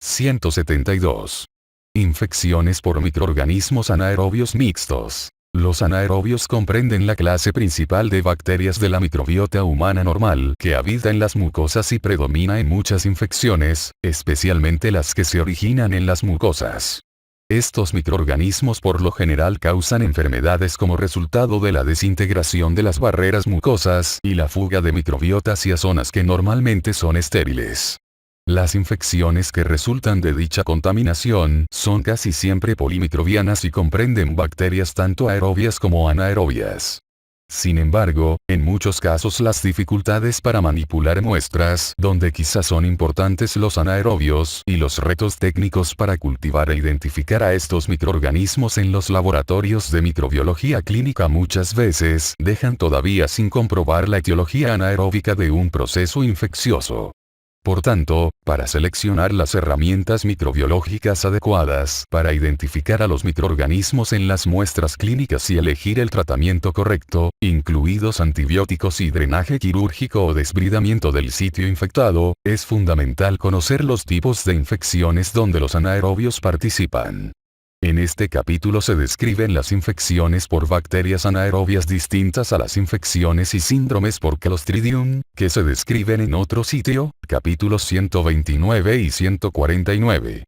172. Infecciones por microorganismos anaerobios mixtos. Los anaerobios comprenden la clase principal de bacterias de la microbiota humana normal que habita en las mucosas y predomina en muchas infecciones, especialmente las que se originan en las mucosas. Estos microorganismos por lo general causan enfermedades como resultado de la desintegración de las barreras mucosas y la fuga de microbiota hacia zonas que normalmente son estériles. Las infecciones que resultan de dicha contaminación son casi siempre polimicrobianas y comprenden bacterias tanto aerobias como anaerobias. Sin embargo, en muchos casos las dificultades para manipular muestras, donde quizás son importantes los anaerobios, y los retos técnicos para cultivar e identificar a estos microorganismos en los laboratorios de microbiología clínica muchas veces dejan todavía sin comprobar la etiología anaeróbica de un proceso infeccioso. Por tanto, para seleccionar las herramientas microbiológicas adecuadas para identificar a los microorganismos en las muestras clínicas y elegir el tratamiento correcto, incluidos antibióticos y drenaje quirúrgico o desbridamiento del sitio infectado, es fundamental conocer los tipos de infecciones donde los anaerobios participan. En este capítulo se describen las infecciones por bacterias anaerobias distintas a las infecciones y síndromes por Clostridium, que se describen en otro sitio, capítulos 129 y 149.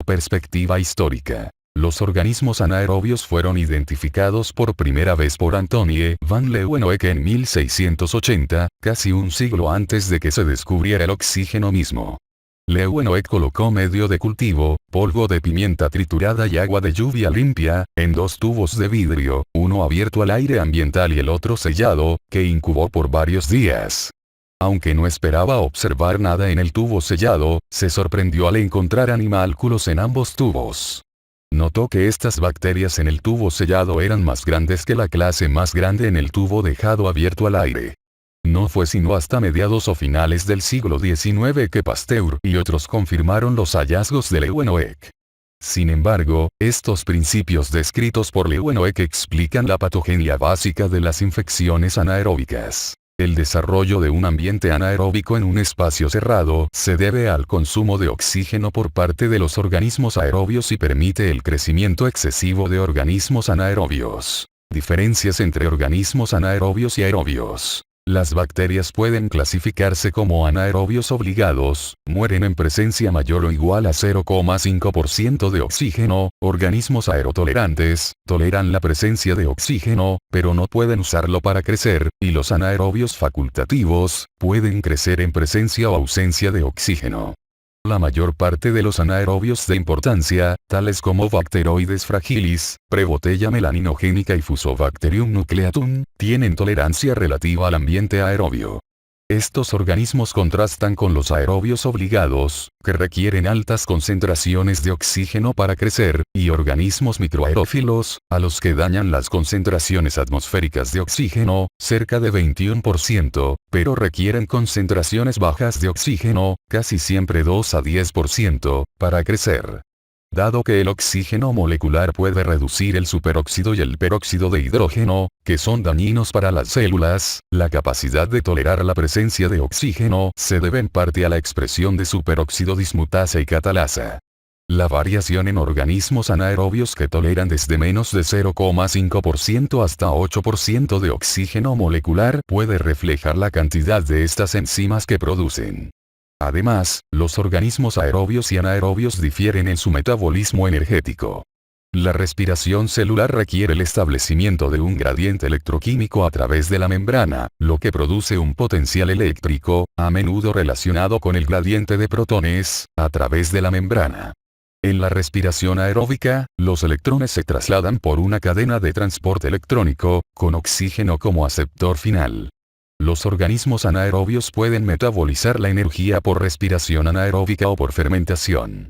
Perspectiva histórica. Los organismos anaerobios fueron identificados por primera vez por Antonie van Leeuwenhoek en 1680, casi un siglo antes de que se descubriera el oxígeno mismo. Leeuwenhoek colocó medio de cultivo, polvo de pimienta triturada y agua de lluvia limpia, en dos tubos de vidrio, uno abierto al aire ambiental y el otro sellado, que incubó por varios días. Aunque no esperaba observar nada en el tubo sellado, se sorprendió al encontrar animálculos en ambos tubos. Notó que estas bacterias en el tubo sellado eran más grandes que la clase más grande en el tubo dejado abierto al aire. No fue sino hasta mediados o finales del siglo XIX que Pasteur y otros confirmaron los hallazgos de Leeuwenhoek. Sin embargo, estos principios descritos por Leeuwenhoek explican la patogenia básica de las infecciones anaeróbicas. El desarrollo de un ambiente anaeróbico en un espacio cerrado se debe al consumo de oxígeno por parte de los organismos aerobios y permite el crecimiento excesivo de organismos anaerobios. Diferencias entre organismos anaerobios y aerobios. Las bacterias pueden clasificarse como anaerobios obligados, mueren en presencia mayor o igual a 0,5% de oxígeno, organismos aerotolerantes, toleran la presencia de oxígeno, pero no pueden usarlo para crecer, y los anaerobios facultativos, pueden crecer en presencia o ausencia de oxígeno. La mayor parte de los anaerobios de importancia, tales como Bacteroides fragilis, Prebotella melaninogénica y Fusobacterium nucleatum, tienen tolerancia relativa al ambiente aerobio. Estos organismos contrastan con los aerobios obligados, que requieren altas concentraciones de oxígeno para crecer, y organismos microaerófilos, a los que dañan las concentraciones atmosféricas de oxígeno, cerca de 21%, pero requieren concentraciones bajas de oxígeno, casi siempre 2 a 10%, para crecer. Dado que el oxígeno molecular puede reducir el superóxido y el peróxido de hidrógeno, que son dañinos para las células, la capacidad de tolerar la presencia de oxígeno se debe en parte a la expresión de superóxido dismutasa y catalasa. La variación en organismos anaerobios que toleran desde menos de 0,5% hasta 8% de oxígeno molecular puede reflejar la cantidad de estas enzimas que producen. Además, los organismos aerobios y anaerobios difieren en su metabolismo energético. La respiración celular requiere el establecimiento de un gradiente electroquímico a través de la membrana, lo que produce un potencial eléctrico, a menudo relacionado con el gradiente de protones, a través de la membrana. En la respiración aeróbica, los electrones se trasladan por una cadena de transporte electrónico, con oxígeno como aceptor final. Los organismos anaerobios pueden metabolizar la energía por respiración anaeróbica o por fermentación.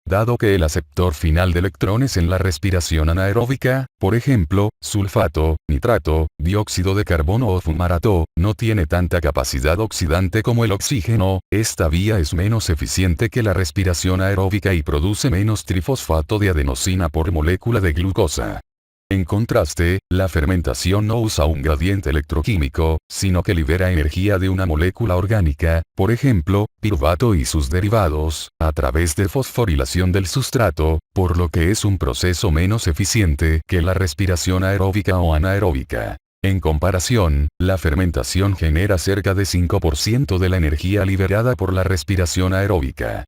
Dado que el aceptor final de electrones en la respiración anaeróbica, por ejemplo, sulfato, nitrato, dióxido de carbono o fumarato, no tiene tanta capacidad oxidante como el oxígeno, esta vía es menos eficiente que la respiración aeróbica y produce menos trifosfato de adenosina por molécula de glucosa. En contraste, la fermentación no usa un gradiente electroquímico, sino que libera energía de una molécula orgánica, por ejemplo, piruvato y sus derivados, a través de fosforilación del sustrato, por lo que es un proceso menos eficiente que la respiración aeróbica o anaeróbica. En comparación, la fermentación genera cerca de 5% de la energía liberada por la respiración aeróbica.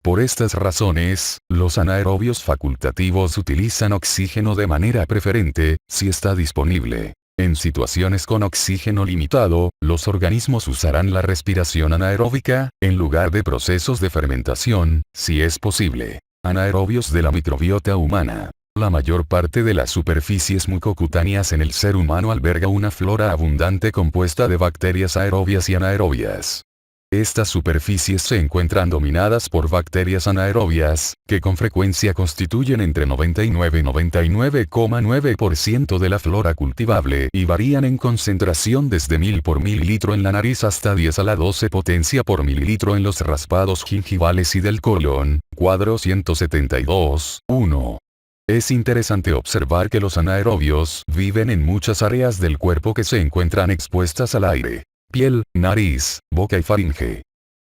Por estas razones, los anaerobios facultativos utilizan oxígeno de manera preferente, si está disponible. En situaciones con oxígeno limitado, los organismos usarán la respiración anaeróbica, en lugar de procesos de fermentación, si es posible. Anaerobios de la microbiota humana. La mayor parte de las superficies mucocutáneas en el ser humano alberga una flora abundante compuesta de bacterias aerobias y anaerobias. Estas superficies se encuentran dominadas por bacterias anaerobias, que con frecuencia constituyen entre 99 y 99,9% de la flora cultivable y varían en concentración desde 1000 por mililitro en la nariz hasta 10 a la 12 potencia por mililitro en los raspados gingivales y del colon, cuadro 172, 1. Es interesante observar que los anaerobios viven en muchas áreas del cuerpo que se encuentran expuestas al aire. Piel, nariz, boca y faringe.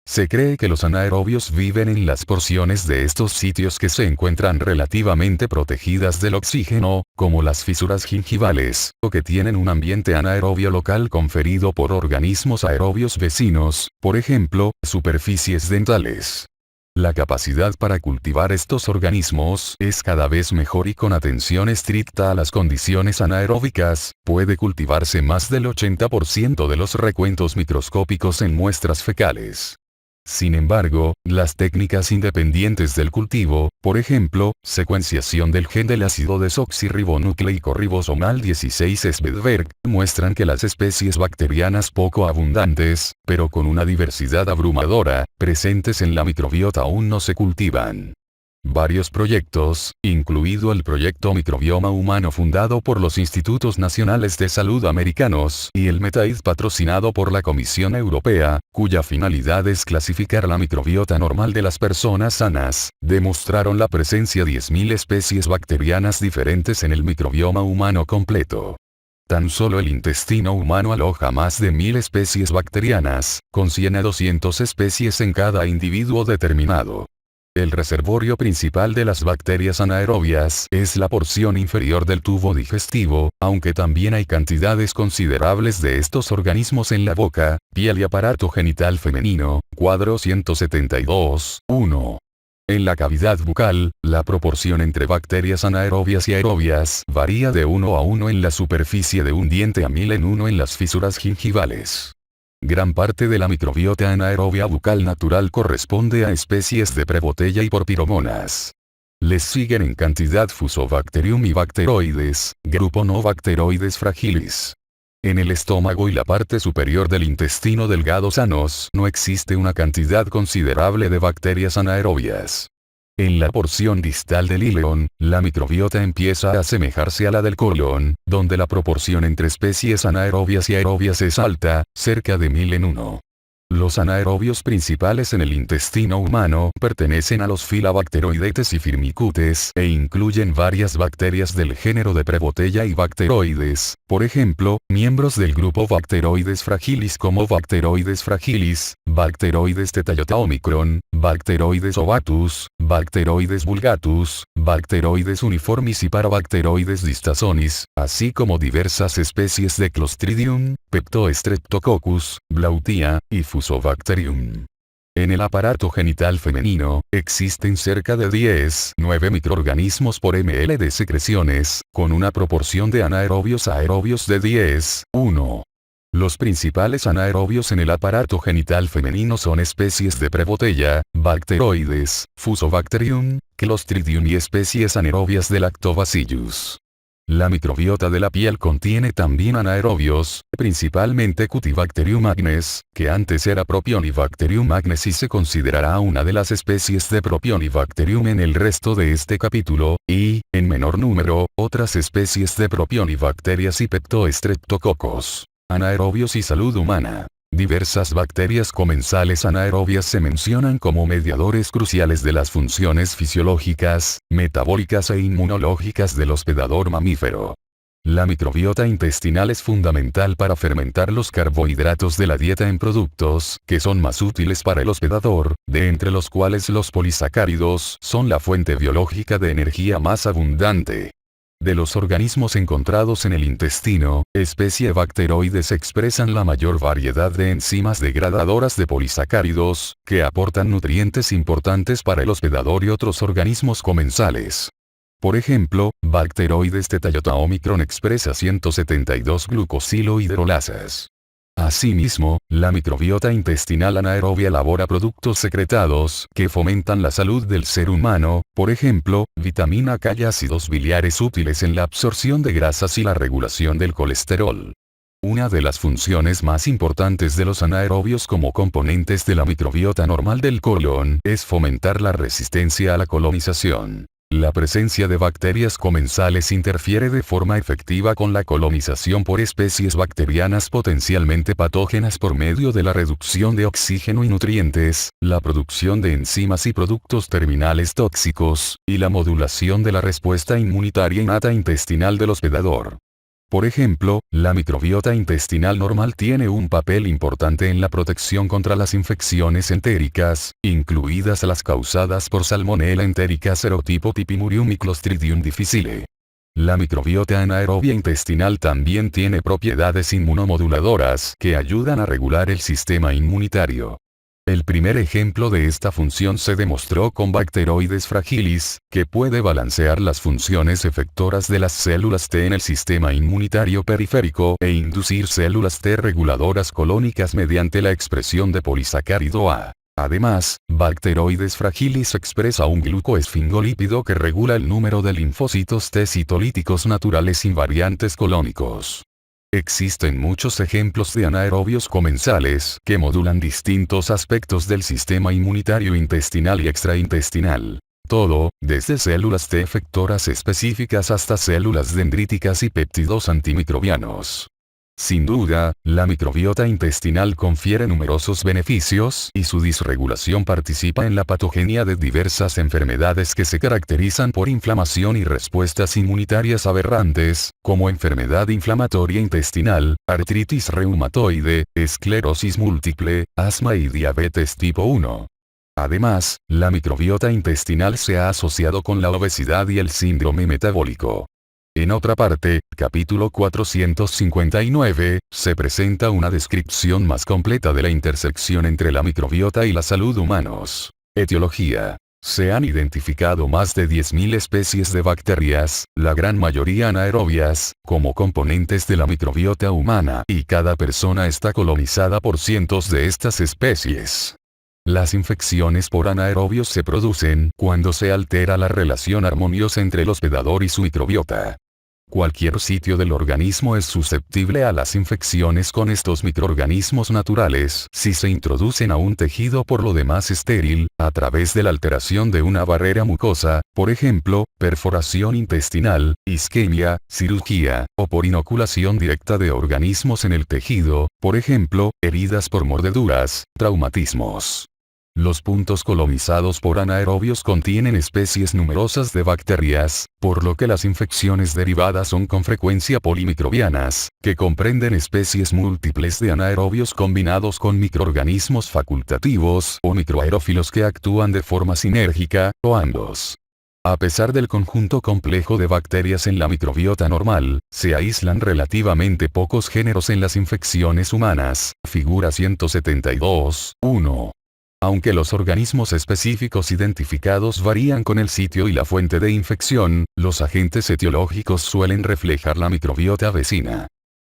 Se cree que los anaerobios viven en las porciones de estos sitios que se encuentran relativamente protegidas del oxígeno, como las fisuras gingivales, o que tienen un ambiente anaerobio local conferido por organismos aerobios vecinos, por ejemplo, superficies dentales. La capacidad para cultivar estos organismos es cada vez mejor y con atención estricta a las condiciones anaeróbicas, puede cultivarse más del 80% de los recuentos microscópicos en muestras fecales. Sin embargo, las técnicas independientes del cultivo, por ejemplo, secuenciación del gen del ácido desoxirribonucleico ribosomal 16 Svedberg, muestran que las especies bacterianas poco abundantes, pero con una diversidad abrumadora, presentes en la microbiota aún no se cultivan. Varios proyectos, incluido el proyecto Microbioma Humano fundado por los Institutos Nacionales de Salud americanos y el MetaID patrocinado por la Comisión Europea, cuya finalidad es clasificar la microbiota normal de las personas sanas, demostraron la presencia de 10.000 especies bacterianas diferentes en el microbioma humano completo. Tan solo el intestino humano aloja más de 1000 especies bacterianas, con 100 a 200 especies en cada individuo determinado. El reservorio principal de las bacterias anaerobias es la porción inferior del tubo digestivo, aunque también hay cantidades considerables de estos organismos en la boca, piel y aparato genital femenino, cuadro 172, 1. En la cavidad bucal, la proporción entre bacterias anaerobias y aerobias varía de 1 a 1 en la superficie de un diente a 1000 en 1 en las fisuras gingivales. Gran parte de la microbiota anaerobia bucal natural corresponde a especies de prebotella y porpiromonas. Les siguen en cantidad Fusobacterium y Bacteroides, grupo no Bacteroides fragilis. En el estómago y la parte superior del intestino delgado sanos no existe una cantidad considerable de bacterias anaerobias. En la porción distal del íleon, la microbiota empieza a asemejarse a la del colon, donde la proporción entre especies anaerobias y aerobias es alta, cerca de 1000 en 1. Los anaerobios principales en el intestino humano pertenecen a los Filabacteroidetes y Firmicutes e incluyen varias bacterias del género de Prebotella y Bacteroides, por ejemplo, miembros del grupo Bacteroides fragilis como Bacteroides fragilis, Bacteroides tetaiota omicron, Bacteroides ovatus, Bacteroides vulgatus, Bacteroides uniformis y Parabacteroides distasonis, así como diversas especies de Clostridium, Peptostreptococcus, Blautia, y Fusobacterium. En el aparato genital femenino, existen cerca de 10,9 microorganismos por ml de secreciones, con una proporción de anaerobios a aerobios de 10:1. Los principales anaerobios en el aparato genital femenino son especies de Prebotella, Bacteroides, Fusobacterium, Clostridium y especies anaerobias de Lactobacillus. La microbiota de la piel contiene también anaerobios, principalmente Cutibacterium agnes, que antes era Propionibacterium agnes y se considerará una de las especies de Propionibacterium en el resto de este capítulo, y, en menor número, otras especies de Propionibacterias y Peptostreptococcus. Anaerobios y salud humana. Diversas bacterias comensales anaerobias se mencionan como mediadores cruciales de las funciones fisiológicas, metabólicas e inmunológicas del hospedador mamífero. La microbiota intestinal es fundamental para fermentar los carbohidratos de la dieta en productos que son más útiles para el hospedador, de entre los cuales los polisacáridos son la fuente biológica de energía más abundante. De los organismos encontrados en el intestino, especie Bacteroides expresan la mayor variedad de enzimas degradadoras de polisacáridos, que aportan nutrientes importantes para el hospedador y otros organismos comensales. Por ejemplo, Bacteroides theta Omicron expresa 172 glucosilohidrolasas. Asimismo, la microbiota intestinal anaerobia elabora productos secretados que fomentan la salud del ser humano, por ejemplo, vitamina K y ácidos biliares útiles en la absorción de grasas y la regulación del colesterol. Una de las funciones más importantes de los anaerobios como componentes de la microbiota normal del colon es fomentar la resistencia a la colonización. La presencia de bacterias comensales interfiere de forma efectiva con la colonización por especies bacterianas potencialmente patógenas por medio de la reducción de oxígeno y nutrientes, la producción de enzimas y productos terminales tóxicos, y la modulación de la respuesta inmunitaria innata intestinal del hospedador. Por ejemplo, la microbiota intestinal normal tiene un papel importante en la protección contra las infecciones entéricas, incluidas las causadas por Salmonella entérica serotipo Typhimurium y Clostridium difficile. La microbiota anaerobia intestinal también tiene propiedades inmunomoduladoras que ayudan a regular el sistema inmunitario. El primer ejemplo de esta función se demostró con Bacteroides fragilis, que puede balancear las funciones efectoras de las células T en el sistema inmunitario periférico e inducir células T reguladoras colónicas mediante la expresión de polisacárido A. Además, Bacteroides fragilis expresa un glucoesfingolípido que regula el número de linfocitos T citolíticos naturales invariantes colónicos. Existen muchos ejemplos de anaerobios comensales que modulan distintos aspectos del sistema inmunitario intestinal y extraintestinal. Todo, desde células T efectoras específicas hasta células dendríticas y péptidos antimicrobianos. Sin duda, la microbiota intestinal confiere numerosos beneficios y su disregulación participa en la patogenia de diversas enfermedades que se caracterizan por inflamación y respuestas inmunitarias aberrantes, como enfermedad inflamatoria intestinal, artritis reumatoide, esclerosis múltiple, asma y diabetes tipo 1. Además, la microbiota intestinal se ha asociado con la obesidad y el síndrome metabólico. En otra parte, capítulo 459, se presenta una descripción más completa de la intersección entre la microbiota y la salud humanos. Etiología. Se han identificado más de 10.000 especies de bacterias, la gran mayoría anaerobias, como componentes de la microbiota humana, y cada persona está colonizada por cientos de estas especies. Las infecciones por anaerobios se producen cuando se altera la relación armoniosa entre el hospedador y su microbiota. Cualquier sitio del organismo es susceptible a las infecciones con estos microorganismos naturales si se introducen a un tejido por lo demás estéril, a través de la alteración de una barrera mucosa, por ejemplo, perforación intestinal, isquemia, cirugía, o por inoculación directa de organismos en el tejido, por ejemplo, heridas por mordeduras, traumatismos. Los puntos colonizados por anaerobios contienen especies numerosas de bacterias, por lo que las infecciones derivadas son con frecuencia polimicrobianas, que comprenden especies múltiples de anaerobios combinados con microorganismos facultativos o microaerófilos que actúan de forma sinérgica, o ambos. A pesar del conjunto complejo de bacterias en la microbiota normal, se aíslan relativamente pocos géneros en las infecciones humanas, figura 172, 1. Aunque los organismos específicos identificados varían con el sitio y la fuente de infección, los agentes etiológicos suelen reflejar la microbiota vecina.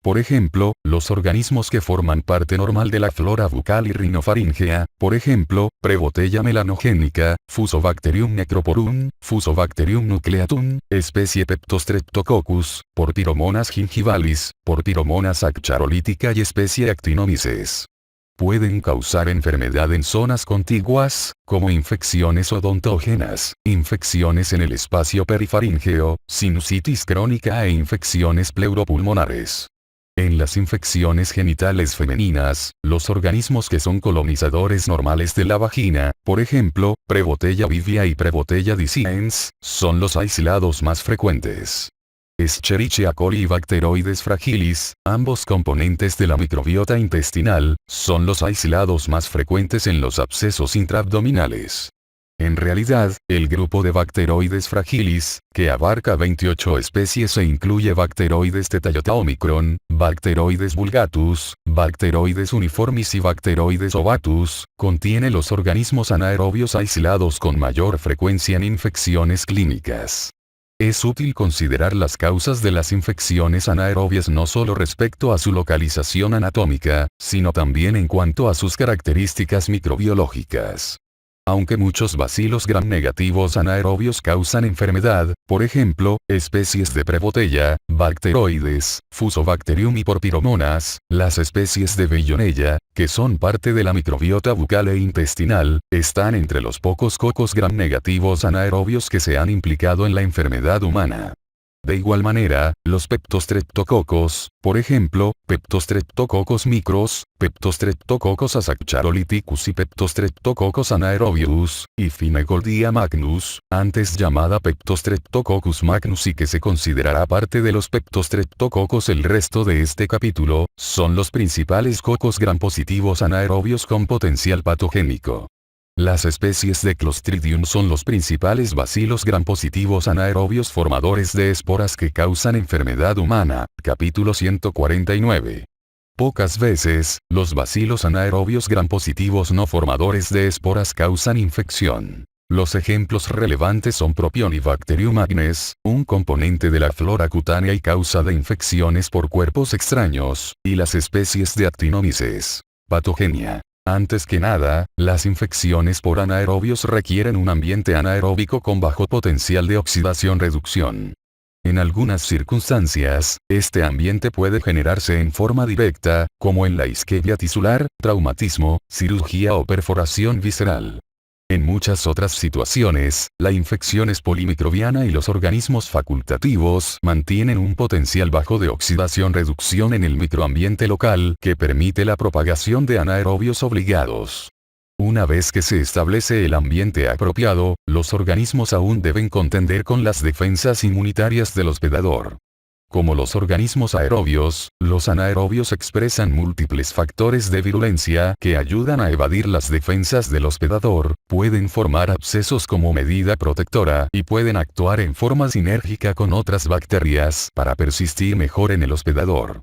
Por ejemplo, los organismos que forman parte normal de la flora bucal y rinofaríngea, por ejemplo, Prebotella melanogénica, Fusobacterium necroporum, Fusobacterium nucleatum, especie Peptostreptococcus, Porphyromonas gingivalis, Porphyromonas accharolytica y especie Actinomyces. Pueden causar enfermedad en zonas contiguas, como infecciones odontógenas, infecciones en el espacio perifaríngeo, sinusitis crónica e infecciones pleuropulmonares. En las infecciones genitales femeninas, los organismos que son colonizadores normales de la vagina, por ejemplo, Prebotella vivia y Prebotella dissecans, son los aislados más frecuentes. Escherichia coli y Bacteroides fragilis, ambos componentes de la microbiota intestinal, son los aislados más frecuentes en los abscesos intraabdominales. En realidad, el grupo de Bacteroides fragilis, que abarca 28 especies e incluye Bacteroides tetaiota omicron, Bacteroides vulgatus, Bacteroides uniformis y Bacteroides ovatus, contiene los organismos anaerobios aislados con mayor frecuencia en infecciones clínicas. Es útil considerar las causas de las infecciones anaerobias no solo respecto a su localización anatómica, sino también en cuanto a sus características microbiológicas. Aunque muchos bacilos gram negativos anaerobios causan enfermedad, por ejemplo, especies de Prebotella, Bacteroides, Fusobacterium y Porphyromonas, las especies de Bellonella, que son parte de la microbiota bucal e intestinal, están entre los pocos cocos gram negativos anaerobios que se han implicado en la enfermedad humana. De igual manera, los Peptostreptococos, por ejemplo, Peptostreptococcus micros, Peptostreptococcus asaccharolyticus y Peptostreptococcus anaerobius, y Finegoldia magnus, antes llamada Peptostreptococcus magnus y que se considerará parte de los Peptostreptococos el resto de este capítulo, son los principales cocos gram positivos anaerobios con potencial patogénico. Las especies de Clostridium son los principales bacilos gram positivos anaerobios formadores de esporas que causan enfermedad humana, capítulo 149. Pocas veces, los bacilos anaerobios gram positivos no formadores de esporas causan infección. Los ejemplos relevantes son Propionibacterium agnes, un componente de la flora cutánea y causa de infecciones por cuerpos extraños, y las especies de Actinomyces. Patogenia. Antes que nada, las infecciones por anaerobios requieren un ambiente anaeróbico con bajo potencial de oxidación-reducción. En algunas circunstancias, este ambiente puede generarse en forma directa, como en la isquemia tisular, traumatismo, cirugía o perforación visceral. En muchas otras situaciones, la infección es polimicrobiana y los organismos facultativos mantienen un potencial bajo de oxidación-reducción en el microambiente local que permite la propagación de anaerobios obligados. Una vez que se establece el ambiente apropiado, los organismos aún deben contender con las defensas inmunitarias del hospedador. Como los organismos aerobios, los anaerobios expresan múltiples factores de virulencia que ayudan a evadir las defensas del hospedador, pueden formar abscesos como medida protectora y pueden actuar en forma sinérgica con otras bacterias para persistir mejor en el hospedador.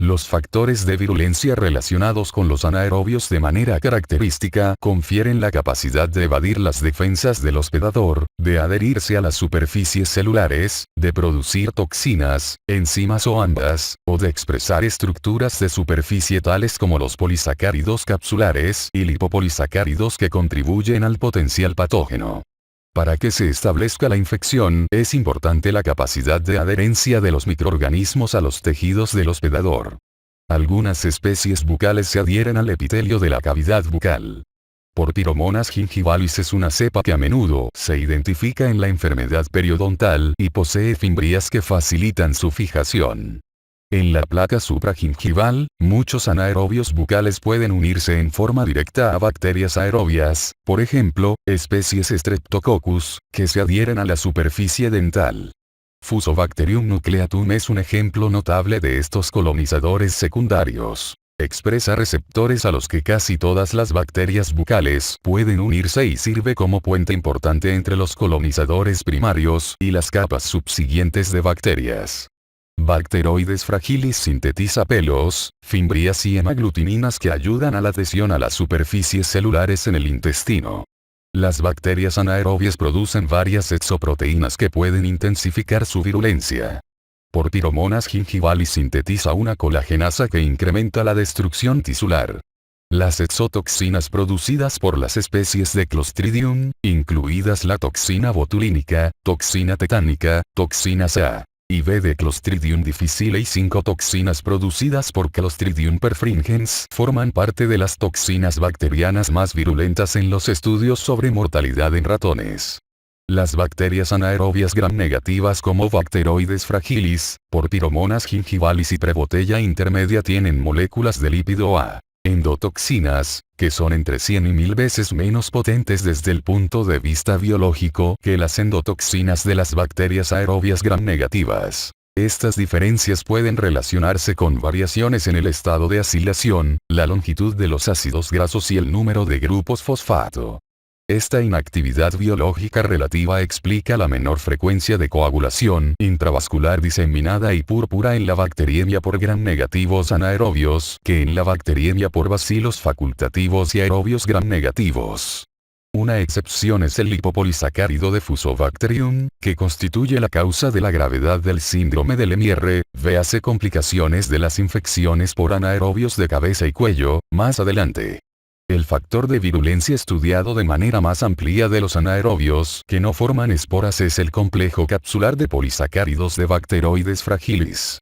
Los factores de virulencia relacionados con los anaerobios de manera característica confieren la capacidad de evadir las defensas del hospedador, de adherirse a las superficies celulares, de producir toxinas, enzimas o ambas, o de expresar estructuras de superficie tales como los polisacáridos capsulares y lipopolisacáridos que contribuyen al potencial patógeno. Para que se establezca la infección, es importante la capacidad de adherencia de los microorganismos a los tejidos del hospedador. Algunas especies bucales se adhieren al epitelio de la cavidad bucal. Porphyromonas gingivalis es una cepa que a menudo se identifica en la enfermedad periodontal y posee fimbrias que facilitan su fijación. En la placa supragingival, muchos anaerobios bucales pueden unirse en forma directa a bacterias aerobias, por ejemplo, especies Streptococcus, que se adhieren a la superficie dental. Fusobacterium nucleatum es un ejemplo notable de estos colonizadores secundarios. Expresa receptores a los que casi todas las bacterias bucales pueden unirse y sirve como puente importante entre los colonizadores primarios y las capas subsiguientes de bacterias. Bacteroides fragilis sintetiza pelos, fimbrias y hemaglutininas que ayudan a la adhesión a las superficies celulares en el intestino. Las bacterias anaerobias producen varias exoproteínas que pueden intensificar su virulencia. Porphyromonas gingivalis sintetiza una colagenasa que incrementa la destrucción tisular. Las exotoxinas producidas por las especies de Clostridium, incluidas la toxina botulínica, toxina tetánica, toxina C y B de Clostridium difficile y 5 toxinas producidas por Clostridium perfringens forman parte de las toxinas bacterianas más virulentas en los estudios sobre mortalidad en ratones. Las bacterias anaerobias gram negativas como Bacteroides fragilis, por Piromonas gingivalis y Prebotella intermedia tienen moléculas de lípido A. Endotoxinas, que son entre 100 y 1000 veces menos potentes desde el punto de vista biológico que las endotoxinas de las bacterias aerobias gram negativas. Estas diferencias pueden relacionarse con variaciones en el estado de acilación, la longitud de los ácidos grasos y el número de grupos fosfato. Esta inactividad biológica relativa explica la menor frecuencia de coagulación intravascular diseminada y púrpura en la bacteriemia por gram negativos anaerobios que en la bacteriemia por bacilos facultativos y aerobios gram negativos. Una excepción es el lipopolisacárido de Fusobacterium, que constituye la causa de la gravedad del síndrome de Lemierre, véase complicaciones de las infecciones por anaerobios de cabeza y cuello, más adelante. El factor de virulencia estudiado de manera más amplia de los anaerobios que no forman esporas es el complejo capsular de polisacáridos de Bacteroides fragilis.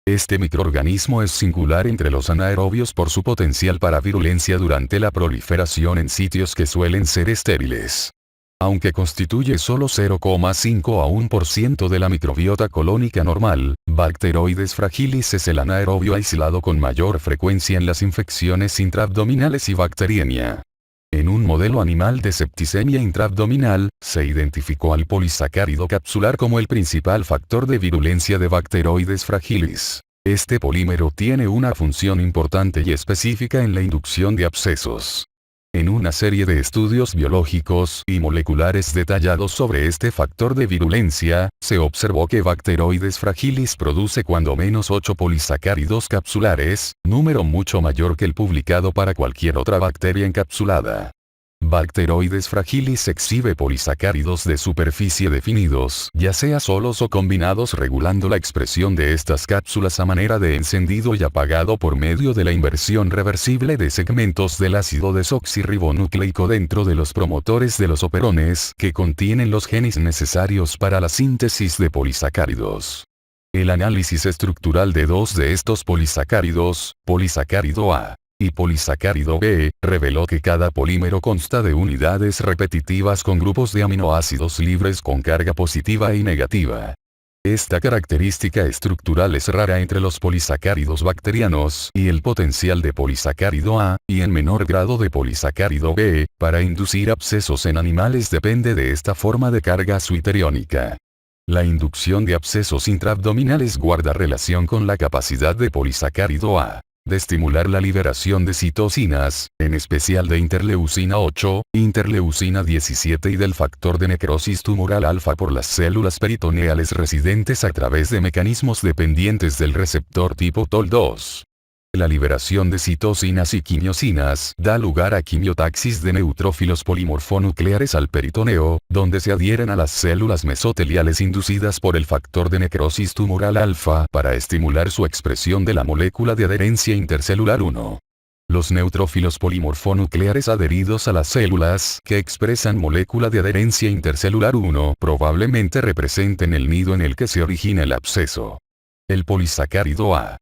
Este microorganismo es singular entre los anaerobios por su potencial para virulencia durante la proliferación en sitios que suelen ser estériles. Aunque constituye solo 0,5 a 1% de la microbiota colónica normal, Bacteroides fragilis es el anaerobio aislado con mayor frecuencia en las infecciones intraabdominales y bacteriemia. En un modelo animal de septicemia intraabdominal, se identificó al polisacárido capsular como el principal factor de virulencia de Bacteroides fragilis. Este polímero tiene una función importante y específica en la inducción de abscesos. En una serie de estudios biológicos y moleculares detallados sobre este factor de virulencia, se observó que Bacteroides fragilis produce cuando menos 8 polisacáridos capsulares, número mucho mayor que el publicado para cualquier otra bacteria encapsulada. Bacteroides fragilis exhibe polisacáridos de superficie definidos, ya sea solos o combinados, regulando la expresión de estas cápsulas a manera de encendido y apagado por medio de la inversión reversible de segmentos del ácido desoxirribonucleico dentro de los promotores de los operones que contienen los genes necesarios para la síntesis de polisacáridos. El análisis estructural de dos de estos polisacáridos, polisacárido A y polisacárido B, reveló que cada polímero consta de unidades repetitivas con grupos de aminoácidos libres con carga positiva y negativa. Esta característica estructural es rara entre los polisacáridos bacterianos y el potencial de polisacárido A, y en menor grado de polisacárido B, para inducir abscesos en animales depende de esta forma de carga suiteriónica. La inducción de abscesos intraabdominales guarda relación con la capacidad de polisacárido A de estimular la liberación de citocinas, en especial de interleucina 8, interleucina 17 y del factor de necrosis tumoral alfa por las células peritoneales residentes a través de mecanismos dependientes del receptor tipo TOL2. La liberación de citocinas y quimiosinas da lugar a quimiotaxis de neutrófilos polimorfonucleares al peritoneo, donde se adhieren a las células mesoteliales inducidas por el factor de necrosis tumoral alfa para estimular su expresión de la molécula de adherencia intercelular 1. Los neutrófilos polimorfonucleares adheridos a las células que expresan molécula de adherencia intercelular 1 probablemente representen el nido en el que se origina el absceso. El polisacárido A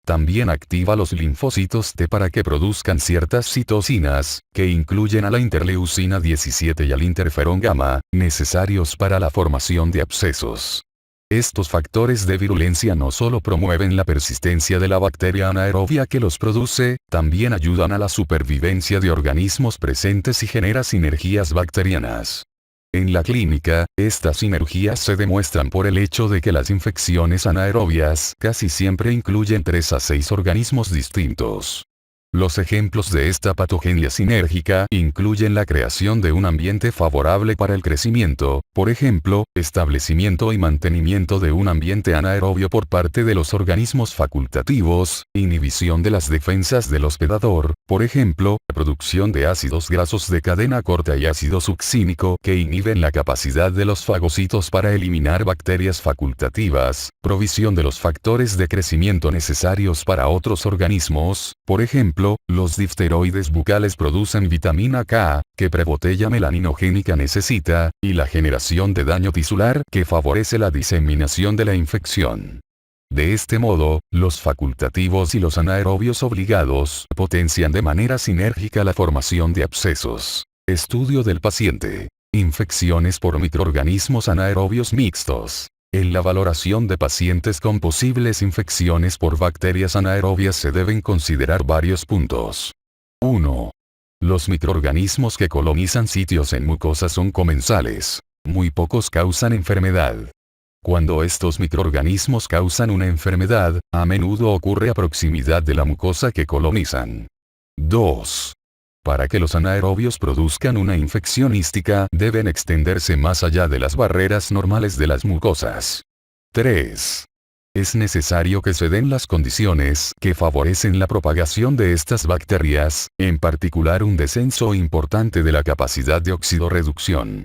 también activa los linfocitos T para que produzcan ciertas citocinas, que incluyen a la interleucina 17 y al interferón gamma, necesarios para la formación de abscesos. Estos factores de virulencia no solo promueven la persistencia de la bacteria anaerobia que los produce, también ayudan a la supervivencia de organismos presentes y generan sinergias bacterianas. En la clínica, estas sinergias se demuestran por el hecho de que las infecciones anaerobias casi siempre incluyen 3 a 6 organismos distintos. Los ejemplos de esta patogenia sinérgica incluyen la creación de un ambiente favorable para el crecimiento, por ejemplo, establecimiento y mantenimiento de un ambiente anaerobio por parte de los organismos facultativos, inhibición de las defensas del hospedador, por ejemplo, producción de ácidos grasos de cadena corta y ácido succínico que inhiben la capacidad de los fagocitos para eliminar bacterias facultativas, provisión de los factores de crecimiento necesarios para otros organismos, por ejemplo, los difteroides bucales producen vitamina K, que Prebotella melaninogénica necesita, y la generación de daño tisular, que favorece la diseminación de la infección. De este modo, los facultativos y los anaerobios obligados potencian de manera sinérgica la formación de abscesos. Estudio del paciente. Infecciones por microorganismos anaerobios mixtos. En la valoración de pacientes con posibles infecciones por bacterias anaerobias se deben considerar varios puntos. 1. Los microorganismos que colonizan sitios en mucosa son comensales. Muy pocos causan enfermedad. Cuando estos microorganismos causan una enfermedad, a menudo ocurre a proximidad de la mucosa que colonizan. 2. Para que los anaerobios produzcan una infección hística, deben extenderse más allá de las barreras normales de las mucosas. 3. Es necesario que se den las condiciones que favorecen la propagación de estas bacterias, en particular un descenso importante de la capacidad de oxidorreducción.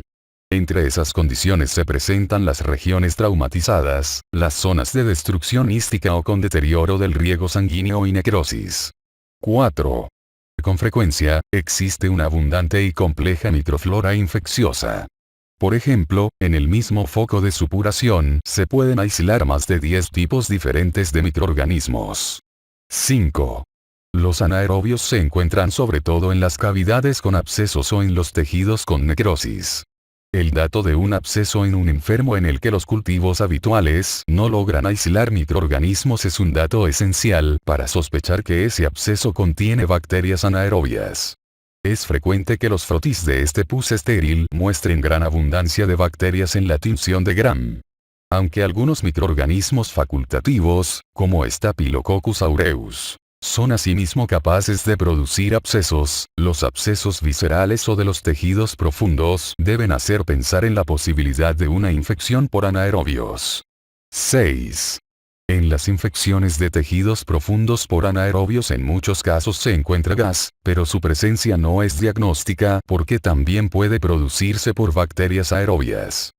Entre esas condiciones se presentan las regiones traumatizadas, las zonas de destrucción hística o con deterioro del riego sanguíneo y necrosis. 4. Con frecuencia, existe una abundante y compleja microflora infecciosa. Por ejemplo, en el mismo foco de supuración se pueden aislar más de 10 tipos diferentes de microorganismos. 5. Los anaerobios se encuentran sobre todo en las cavidades con abscesos o en los tejidos con necrosis. El dato de un absceso en un enfermo en el que los cultivos habituales no logran aislar microorganismos es un dato esencial para sospechar que ese absceso contiene bacterias anaerobias. Es frecuente que los frotis de este pus estéril muestren gran abundancia de bacterias en la tinción de Gram. Aunque algunos microorganismos facultativos, como Staphylococcus aureus, son asimismo capaces de producir abscesos, los abscesos viscerales o de los tejidos profundos deben hacer pensar en la posibilidad de una infección por anaerobios. 6. En las infecciones de tejidos profundos por anaerobios en muchos casos se encuentra gas, pero su presencia no es diagnóstica porque también puede producirse por bacterias aerobias.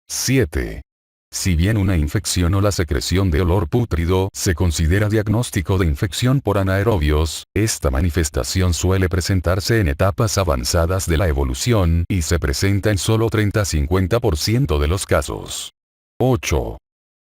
7. Si bien una infección o la secreción de olor pútrido se considera diagnóstico de infección por anaerobios, esta manifestación suele presentarse en etapas avanzadas de la evolución y se presenta en solo 30-50% de los casos. 8.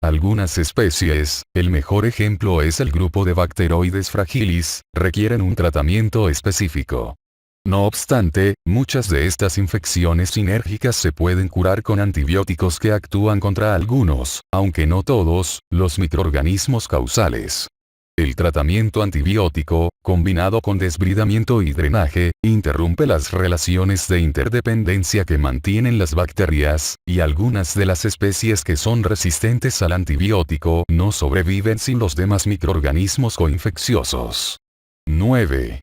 Algunas especies, el mejor ejemplo es el grupo de Bacteroides fragilis, requieren un tratamiento específico. No obstante, muchas de estas infecciones sinérgicas se pueden curar con antibióticos que actúan contra algunos, aunque no todos, los microorganismos causales. El tratamiento antibiótico, combinado con desbridamiento y drenaje, interrumpe las relaciones de interdependencia que mantienen las bacterias, y algunas de las especies que son resistentes al antibiótico no sobreviven sin los demás microorganismos coinfecciosos. 9.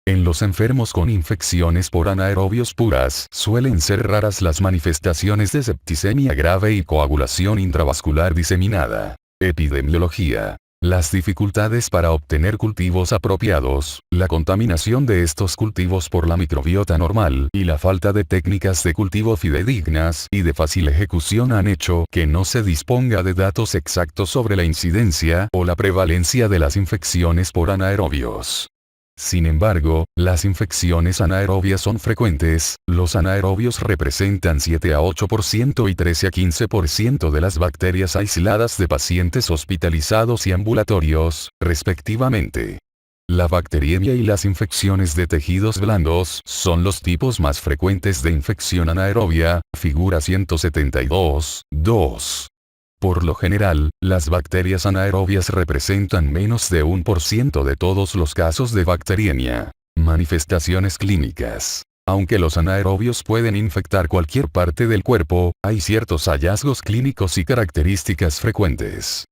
En los enfermos con infecciones por anaerobios puras suelen ser raras las manifestaciones de septicemia grave y coagulación intravascular diseminada. Epidemiología. Las dificultades para obtener cultivos apropiados, la contaminación de estos cultivos por la microbiota normal y la falta de técnicas de cultivo fidedignas y de fácil ejecución han hecho que no se disponga de datos exactos sobre la incidencia o la prevalencia de las infecciones por anaerobios. Sin embargo, las infecciones anaerobias son frecuentes, los anaerobios representan 7-8% y 13-15% de las bacterias aisladas de pacientes hospitalizados y ambulatorios, respectivamente. La bacteriemia y las infecciones de tejidos blandos son los tipos más frecuentes de infección anaerobia, figura 172.2. Por lo general, las bacterias anaerobias representan menos de 1% de todos los casos de bacteriemia. Manifestaciones clínicas. Aunque los anaerobios pueden infectar cualquier parte del cuerpo, hay ciertos hallazgos clínicos y características frecuentes.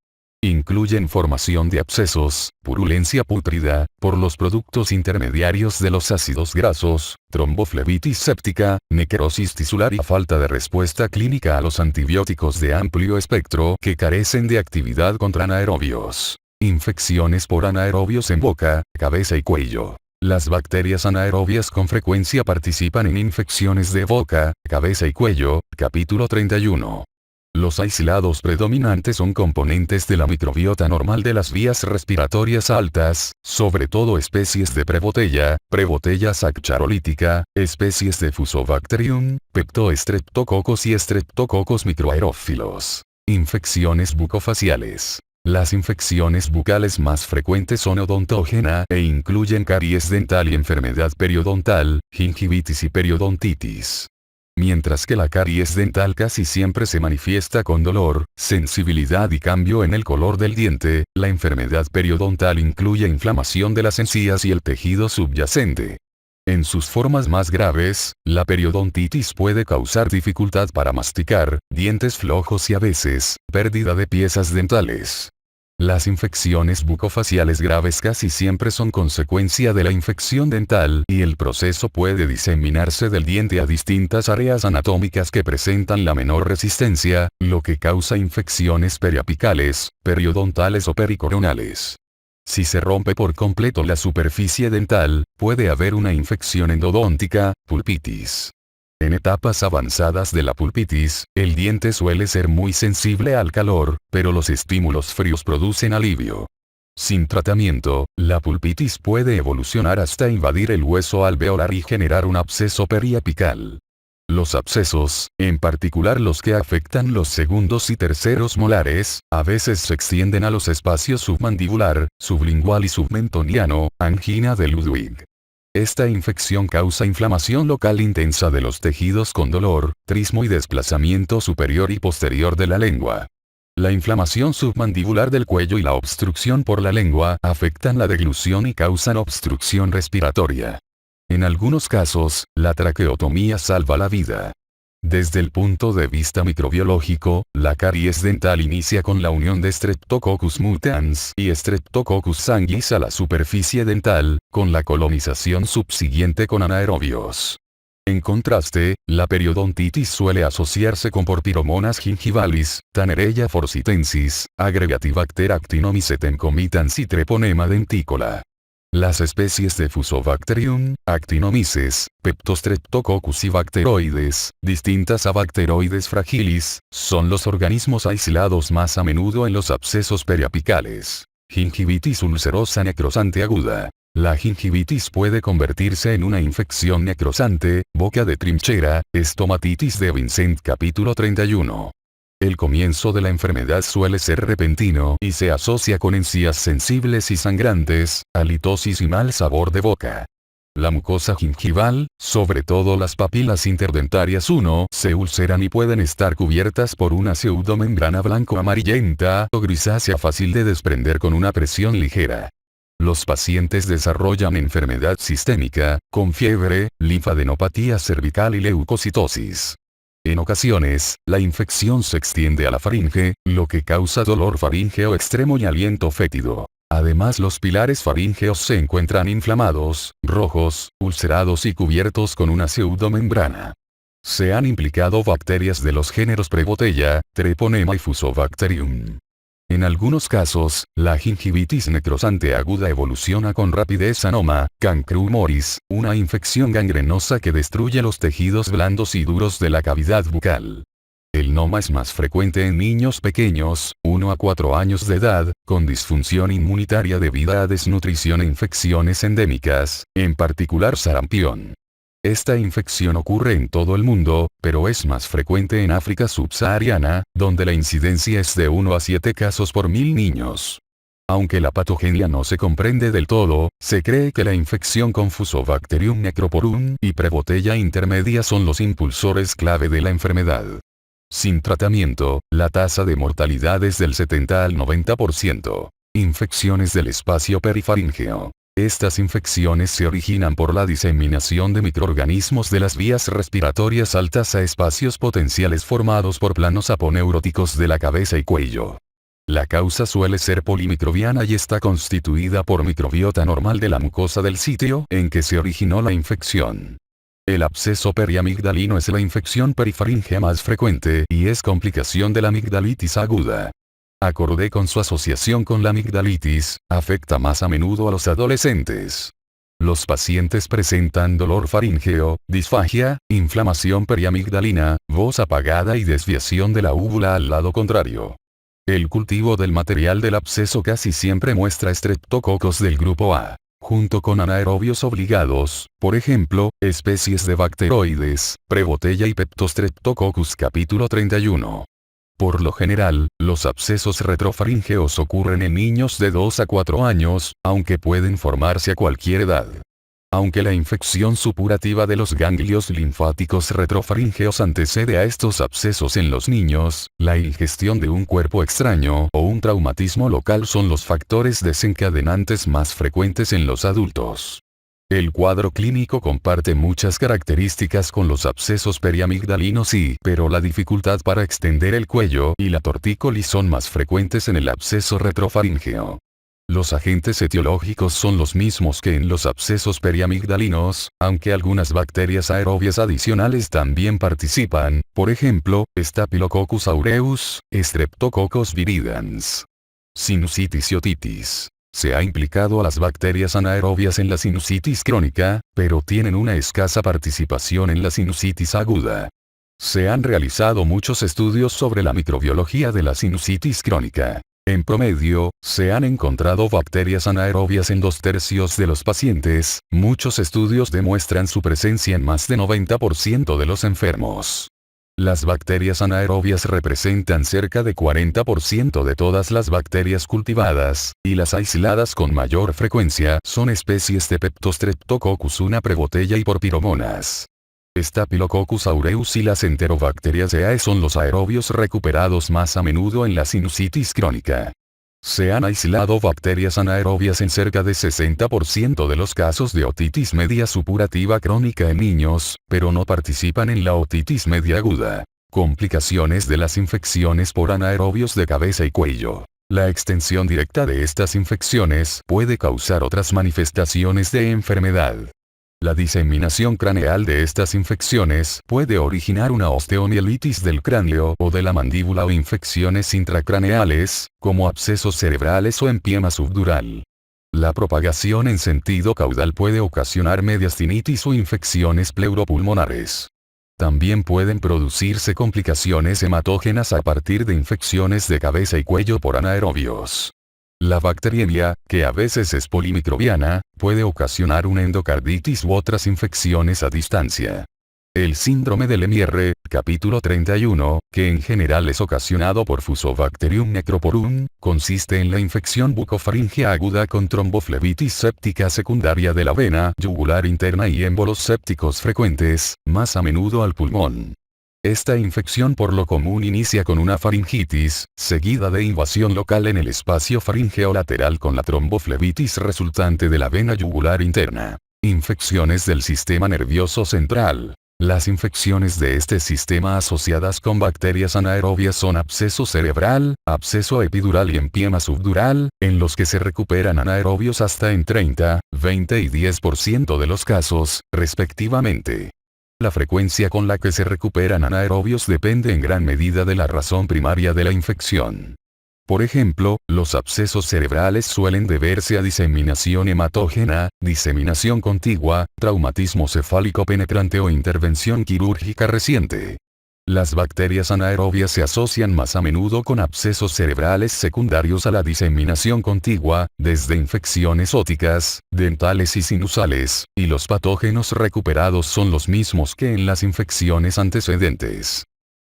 Incluyen formación de abscesos, purulencia pútrida, por los productos intermediarios de los ácidos grasos, tromboflebitis séptica, necrosis tisular y falta de respuesta clínica a los antibióticos de amplio espectro que carecen de actividad contra anaerobios. Infecciones por anaerobios en boca, cabeza y cuello. Las bacterias anaerobias con frecuencia participan en infecciones de boca, cabeza y cuello, capítulo 31. Los aislados predominantes son componentes de la microbiota normal de las vías respiratorias altas, sobre todo especies de Prevotella saccharolítica, especies de Fusobacterium, Peptostreptococcus y Streptococcus microaerófilos. Infecciones bucofaciales. Las infecciones bucales más frecuentes son odontógena e incluyen caries dental y enfermedad periodontal, gingivitis y periodontitis. Mientras que la caries dental casi siempre se manifiesta con dolor, sensibilidad y cambio en el color del diente, la enfermedad periodontal incluye inflamación de las encías y el tejido subyacente. En sus formas más graves, la periodontitis puede causar dificultad para masticar, dientes flojos y a veces, pérdida de piezas dentales. Las infecciones bucofaciales graves casi siempre son consecuencia de la infección dental y el proceso puede diseminarse del diente a distintas áreas anatómicas que presentan la menor resistencia, lo que causa infecciones periapicales, periodontales o pericoronales. Si se rompe por completo la superficie dental, puede haber una infección endodóntica, pulpitis. En etapas avanzadas de la pulpitis, el diente suele ser muy sensible al calor, pero los estímulos fríos producen alivio. Sin tratamiento, la pulpitis puede evolucionar hasta invadir el hueso alveolar y generar un absceso periapical. Los abscesos, en particular los que afectan los segundos y terceros molares, a veces se extienden a los espacios submandibular, sublingual y submentoniano, angina de Ludwig. Esta infección causa inflamación local intensa de los tejidos con dolor, trismo y desplazamiento superior y posterior de la lengua. La inflamación submandibular del cuello y la obstrucción por la lengua afectan la deglución y causan obstrucción respiratoria. En algunos casos, la traqueotomía salva la vida. Desde el punto de vista microbiológico, la caries dental inicia con la unión de Streptococcus mutans y Streptococcus sanguis a la superficie dental, con la colonización subsiguiente con anaerobios. En contraste, la periodontitis suele asociarse con Porphyromonas gingivalis, Tannerella forsythensis, Agregatibacter actinomycetem comitans y Treponema denticola. Las especies de Fusobacterium, Actinomyces, Peptostreptococcus y Bacteroides, distintas a Bacteroides fragilis, son los organismos aislados más a menudo en los abscesos periapicales. Gingivitis ulcerosa necrosante aguda. La gingivitis puede convertirse en una infección necrosante, boca de trinchera, estomatitis de Vincent capítulo 31. El comienzo de la enfermedad suele ser repentino y se asocia con encías sensibles y sangrantes, halitosis y mal sabor de boca. La mucosa gingival, sobre todo las papilas interdentarias 1, se ulceran y pueden estar cubiertas por una pseudomembrana blanco-amarillenta o grisácea fácil de desprender con una presión ligera. Los pacientes desarrollan enfermedad sistémica, con fiebre, linfadenopatía cervical y leucocitosis. En ocasiones, la infección se extiende a la faringe, lo que causa dolor faríngeo extremo y aliento fétido. Además, los pilares faríngeos se encuentran inflamados, rojos, ulcerados y cubiertos con una pseudomembrana. Se han implicado bacterias de los géneros Prebotella, Treponema y Fusobacterium. En algunos casos, la gingivitis necrosante aguda evoluciona con rapidez a noma, cancro humoris, una infección gangrenosa que destruye los tejidos blandos y duros de la cavidad bucal. El noma es más frecuente en niños pequeños, 1 a 4 años de edad, con disfunción inmunitaria debida a desnutrición e infecciones endémicas, en particular sarampión. Esta infección ocurre en todo el mundo, pero es más frecuente en África subsahariana, donde la incidencia es de 1 a 7 casos por 1000 niños. Aunque la patogenia no se comprende del todo, se cree que la infección con Fusobacterium necroporum y Prebotella intermedia son los impulsores clave de la enfermedad. Sin tratamiento, la tasa de mortalidad es del 70 al 90%. Infecciones del espacio perifaríngeo. Estas infecciones se originan por la diseminación de microorganismos de las vías respiratorias altas a espacios potenciales formados por planos aponeuróticos de la cabeza y cuello. La causa suele ser polimicrobiana y está constituida por microbiota normal de la mucosa del sitio en que se originó la infección. El absceso periamigdalino es la infección perifaríngea más frecuente y es complicación de la amigdalitis aguda. Acorde con su asociación con la amigdalitis, afecta más a menudo a los adolescentes. Los pacientes presentan dolor faríngeo, disfagia, inflamación periamigdalina, voz apagada y desviación de la úvula al lado contrario. El cultivo del material del absceso casi siempre muestra estreptococos del grupo A, junto con anaerobios obligados, por ejemplo, especies de bacteroides, Prebotella y Peptostreptococcus capítulo 31. Por lo general, los abscesos retrofaríngeos ocurren en niños de 2 a 4 años, aunque pueden formarse a cualquier edad. Aunque la infección supurativa de los ganglios linfáticos retrofaríngeos antecede a estos abscesos en los niños, la ingestión de un cuerpo extraño o un traumatismo local son los factores desencadenantes más frecuentes en los adultos. El cuadro clínico comparte muchas características con los abscesos periamigdalinos pero la dificultad para extender el cuello y la tortícolis son más frecuentes en el absceso retrofaríngeo. Los agentes etiológicos son los mismos que en los abscesos periamigdalinos, aunque algunas bacterias aerobias adicionales también participan, por ejemplo, Staphylococcus aureus, Streptococcus viridans. Sinusitis y otitis. Se ha implicado a las bacterias anaerobias en la sinusitis crónica, pero tienen una escasa participación en la sinusitis aguda. Se han realizado muchos estudios sobre la microbiología de la sinusitis crónica. En promedio, se han encontrado bacterias anaerobias en 2/3 de los pacientes, muchos estudios demuestran su presencia en más de 90% de los enfermos. Las bacterias anaerobias representan cerca de 40% de todas las bacterias cultivadas, y las aisladas con mayor frecuencia son especies de Streptococcus una prebotella y Porphyromonas. Staphylococcus aureus y las Enterobacteriaceae son los aerobios recuperados más a menudo en la sinusitis crónica. Se han aislado bacterias anaerobias en cerca de 60% de los casos de otitis media supurativa crónica en niños, pero no participan en la otitis media aguda. Complicaciones de las infecciones por anaerobios de cabeza y cuello. La extensión directa de estas infecciones puede causar otras manifestaciones de enfermedad. La diseminación craneal de estas infecciones puede originar una osteomielitis del cráneo o de la mandíbula o infecciones intracraneales, como abscesos cerebrales o empiema subdural. La propagación en sentido caudal puede ocasionar mediastinitis o infecciones pleuropulmonares. También pueden producirse complicaciones hematógenas a partir de infecciones de cabeza y cuello por anaerobios. La bacteriemia, que a veces es polimicrobiana, puede ocasionar una endocarditis u otras infecciones a distancia. El síndrome de Lemierre, capítulo 31, que en general es ocasionado por Fusobacterium necroporum, consiste en la infección bucofaringea aguda con tromboflebitis séptica secundaria de la vena yugular interna y émbolos sépticos frecuentes, más a menudo al pulmón. Esta infección por lo común inicia con una faringitis, seguida de invasión local en el espacio faríngeo lateral con la tromboflebitis resultante de la vena yugular interna. Infecciones del sistema nervioso central. Las infecciones de este sistema asociadas con bacterias anaerobias son absceso cerebral, absceso epidural y empiema subdural, en los que se recuperan anaerobios hasta en 30, 20 y 10% de los casos, respectivamente. La frecuencia con la que se recuperan anaerobios depende en gran medida de la razón primaria de la infección. Por ejemplo, los abscesos cerebrales suelen deberse a diseminación hematógena, diseminación contigua, traumatismo cefálico penetrante o intervención quirúrgica reciente. Las bacterias anaerobias se asocian más a menudo con abscesos cerebrales secundarios a la diseminación contigua, desde infecciones óticas, dentales y sinusales, y los patógenos recuperados son los mismos que en las infecciones antecedentes.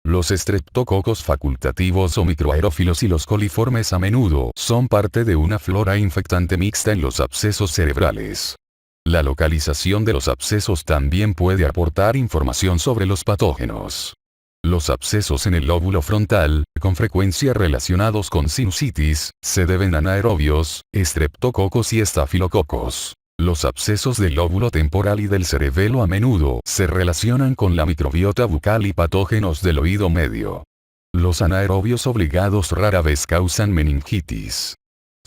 Los estreptococos facultativos o microaerófilos y los coliformes a menudo son parte de una flora infectante mixta en los abscesos cerebrales. La localización de los abscesos también puede aportar información sobre los patógenos. Los abscesos en el lóbulo frontal, con frecuencia relacionados con sinusitis, se deben a anaerobios, estreptococos y estafilococos. Los abscesos del lóbulo temporal y del cerebelo a menudo se relacionan con la microbiota bucal y patógenos del oído medio. Los anaerobios obligados rara vez causan meningitis.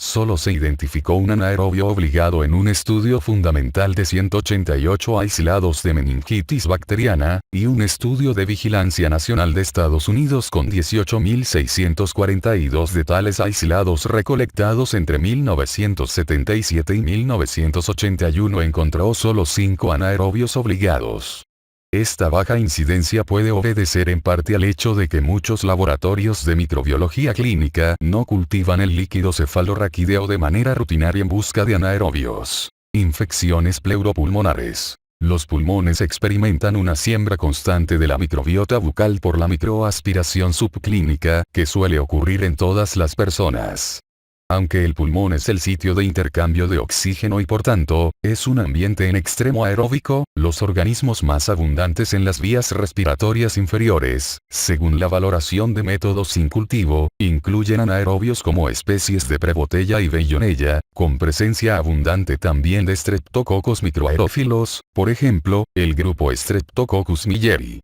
Solo se identificó un anaerobio obligado en un estudio fundamental de 188 aislados de meningitis bacteriana, y un estudio de Vigilancia Nacional de Estados Unidos con 18.642 de tales aislados recolectados entre 1977 y 1981 encontró solo 5 anaerobios obligados. Esta baja incidencia puede obedecer en parte al hecho de que muchos laboratorios de microbiología clínica no cultivan el líquido cefalorraquídeo de manera rutinaria en busca de anaerobios. Infecciones pleuropulmonares. Los pulmones experimentan una siembra constante de la microbiota bucal por la microaspiración subclínica, que suele ocurrir en todas las personas. Aunque el pulmón es el sitio de intercambio de oxígeno y por tanto, es un ambiente en extremo aeróbico, los organismos más abundantes en las vías respiratorias inferiores, según la valoración de métodos in cultivo, incluyen anaerobios como especies de Prevotella y Bellonella, con presencia abundante también de Streptococcus microaerófilos, por ejemplo, el grupo Streptococcus milleri.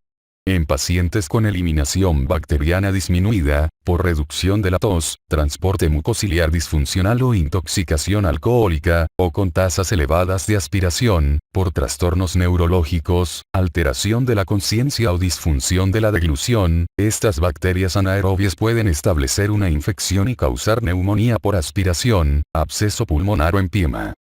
En pacientes con eliminación bacteriana disminuida, por reducción de la tos, transporte mucociliar disfuncional o intoxicación alcohólica, o con tasas elevadas de aspiración, por trastornos neurológicos, alteración de la conciencia o disfunción de la deglución, estas bacterias anaerobias pueden establecer una infección y causar neumonía por aspiración, absceso pulmonar o empiema.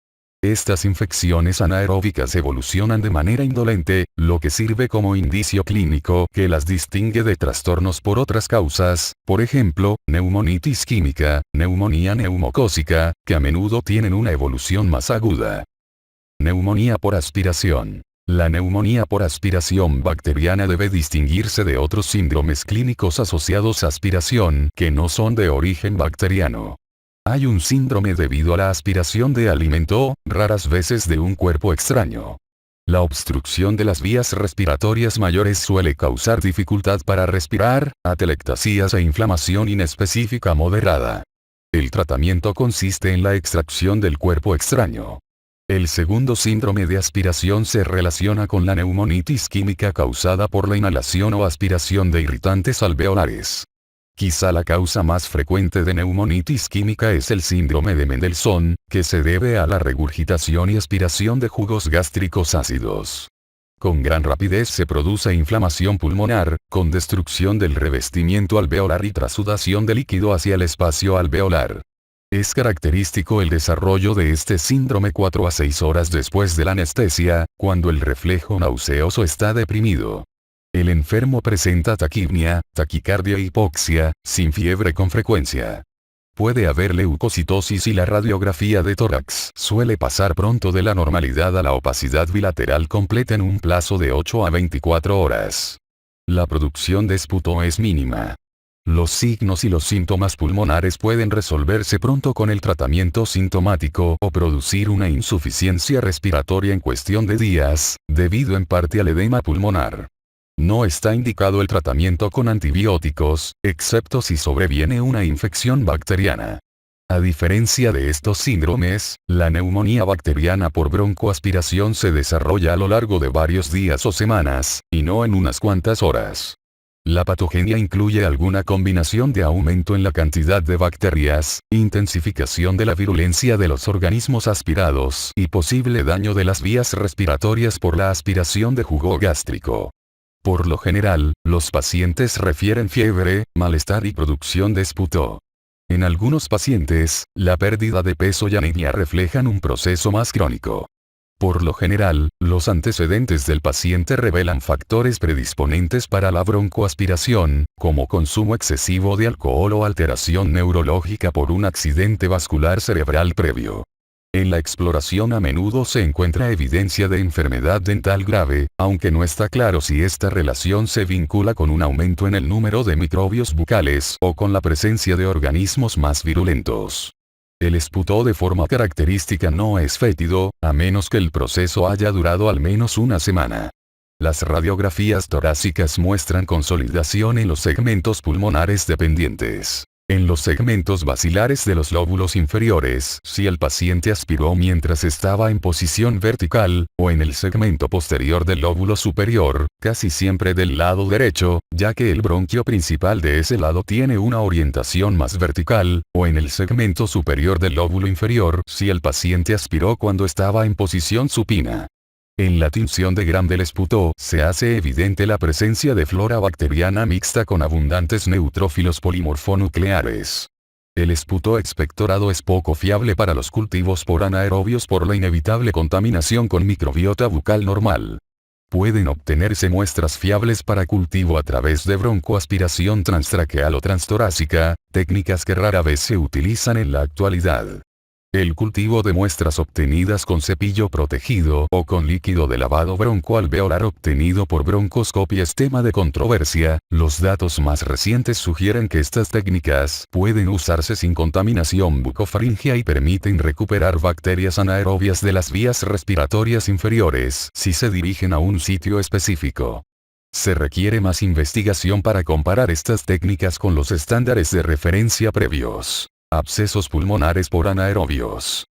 Estas infecciones anaeróbicas evolucionan de manera indolente, lo que sirve como indicio clínico que las distingue de trastornos por otras causas, por ejemplo, neumonitis química, neumonía neumocócica, que a menudo tienen una evolución más aguda. Neumonía por aspiración. La neumonía por aspiración bacteriana debe distinguirse de otros síndromes clínicos asociados a aspiración que no son de origen bacteriano. Hay un síndrome debido a la aspiración de alimento, raras veces de un cuerpo extraño. La obstrucción de las vías respiratorias mayores suele causar dificultad para respirar, atelectasías e inflamación inespecífica moderada. El tratamiento consiste en la extracción del cuerpo extraño. El segundo síndrome de aspiración se relaciona con la neumonitis química causada por la inhalación o aspiración de irritantes alveolares. Quizá la causa más frecuente de neumonitis química es el síndrome de Mendelssohn, que se debe a la regurgitación y aspiración de jugos gástricos ácidos. Con gran rapidez se produce inflamación pulmonar, con destrucción del revestimiento alveolar y trasudación de líquido hacia el espacio alveolar. Es característico el desarrollo de este síndrome 4 a 6 horas después de la anestesia, cuando el reflejo nauseoso está deprimido. El enfermo presenta taquipnia, taquicardia e hipoxia, sin fiebre con frecuencia. Puede haber leucocitosis y la radiografía de tórax suele pasar pronto de la normalidad a la opacidad bilateral completa en un plazo de 8 a 24 horas. La producción de esputo es mínima. Los signos y los síntomas pulmonares pueden resolverse pronto con el tratamiento sintomático o producir una insuficiencia respiratoria en cuestión de días, debido en parte al edema pulmonar. No está indicado el tratamiento con antibióticos, excepto si sobreviene una infección bacteriana. A diferencia de estos síndromes, la neumonía bacteriana por broncoaspiración se desarrolla a lo largo de varios días o semanas, y no en unas cuantas horas. La patogenia incluye alguna combinación de aumento en la cantidad de bacterias, intensificación de la virulencia de los organismos aspirados y posible daño de las vías respiratorias por la aspiración de jugo gástrico. Por lo general, los pacientes refieren fiebre, malestar y producción de esputo. En algunos pacientes, la pérdida de peso y anemia reflejan un proceso más crónico. Por lo general, los antecedentes del paciente revelan factores predisponentes para la broncoaspiración, como consumo excesivo de alcohol o alteración neurológica por un accidente vascular cerebral previo. En la exploración a menudo se encuentra evidencia de enfermedad dental grave, aunque no está claro si esta relación se vincula con un aumento en el número de microbios bucales o con la presencia de organismos más virulentos. El esputo de forma característica no es fétido, a menos que el proceso haya durado al menos una semana. Las radiografías torácicas muestran consolidación en los segmentos pulmonares dependientes. En los segmentos basilares de los lóbulos inferiores, si el paciente aspiró mientras estaba en posición vertical, o en el segmento posterior del lóbulo superior, casi siempre del lado derecho, ya que el bronquio principal de ese lado tiene una orientación más vertical, o en el segmento superior del lóbulo inferior, si el paciente aspiró cuando estaba en posición supina. En la tinción de Gram del esputo se hace evidente la presencia de flora bacteriana mixta con abundantes neutrófilos polimorfonucleares. El esputo expectorado es poco fiable para los cultivos por anaerobios por la inevitable contaminación con microbiota bucal normal. Pueden obtenerse muestras fiables para cultivo a través de broncoaspiración transtraqueal o transtorácica, técnicas que rara vez se utilizan en la actualidad. El cultivo de muestras obtenidas con cepillo protegido o con líquido de lavado broncoalveolar obtenido por broncoscopia es tema de controversia. Los datos más recientes sugieren que estas técnicas pueden usarse sin contaminación bucofaringea y permiten recuperar bacterias anaerobias de las vías respiratorias inferiores si se dirigen a un sitio específico. Se requiere más investigación para comparar estas técnicas con los estándares de referencia previos. Abscesos pulmonares por anaerobios.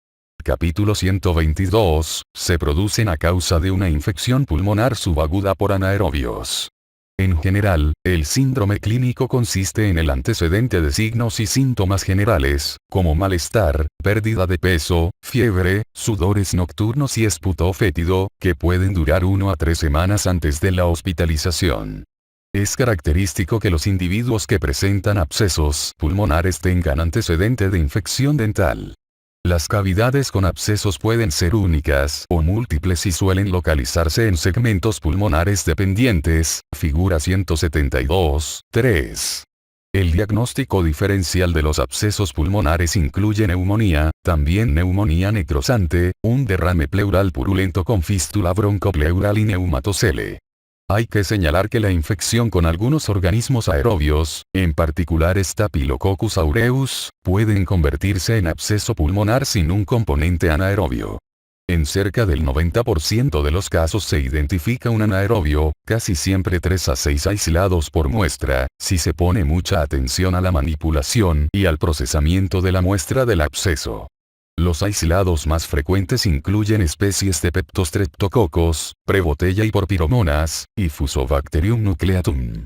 Capítulo 122. Se producen a causa de una infección pulmonar subaguda por anaerobios. En general, el síndrome clínico consiste en el antecedente de signos y síntomas generales, como malestar, pérdida de peso, fiebre, sudores nocturnos y esputo fétido, que pueden durar 1 a 3 semanas antes de la hospitalización. Es característico que los individuos que presentan abscesos pulmonares tengan antecedente de infección dental. Las cavidades con abscesos pueden ser únicas o múltiples y suelen localizarse en segmentos pulmonares dependientes, figura 172, 3. El diagnóstico diferencial de los abscesos pulmonares incluye neumonía, también neumonía necrosante, un derrame pleural purulento con fístula broncopleural y neumatocele. Hay que señalar que la infección con algunos organismos aerobios, en particular Staphylococcus aureus, pueden convertirse en absceso pulmonar sin un componente anaerobio. En cerca del 90% de los casos se identifica un anaerobio, casi siempre 3 a 6 aislados por muestra, si se pone mucha atención a la manipulación y al procesamiento de la muestra del absceso. Los aislados más frecuentes incluyen especies de Peptostreptococcus, Prebotella y Porphyromonas, y Fusobacterium nucleatum.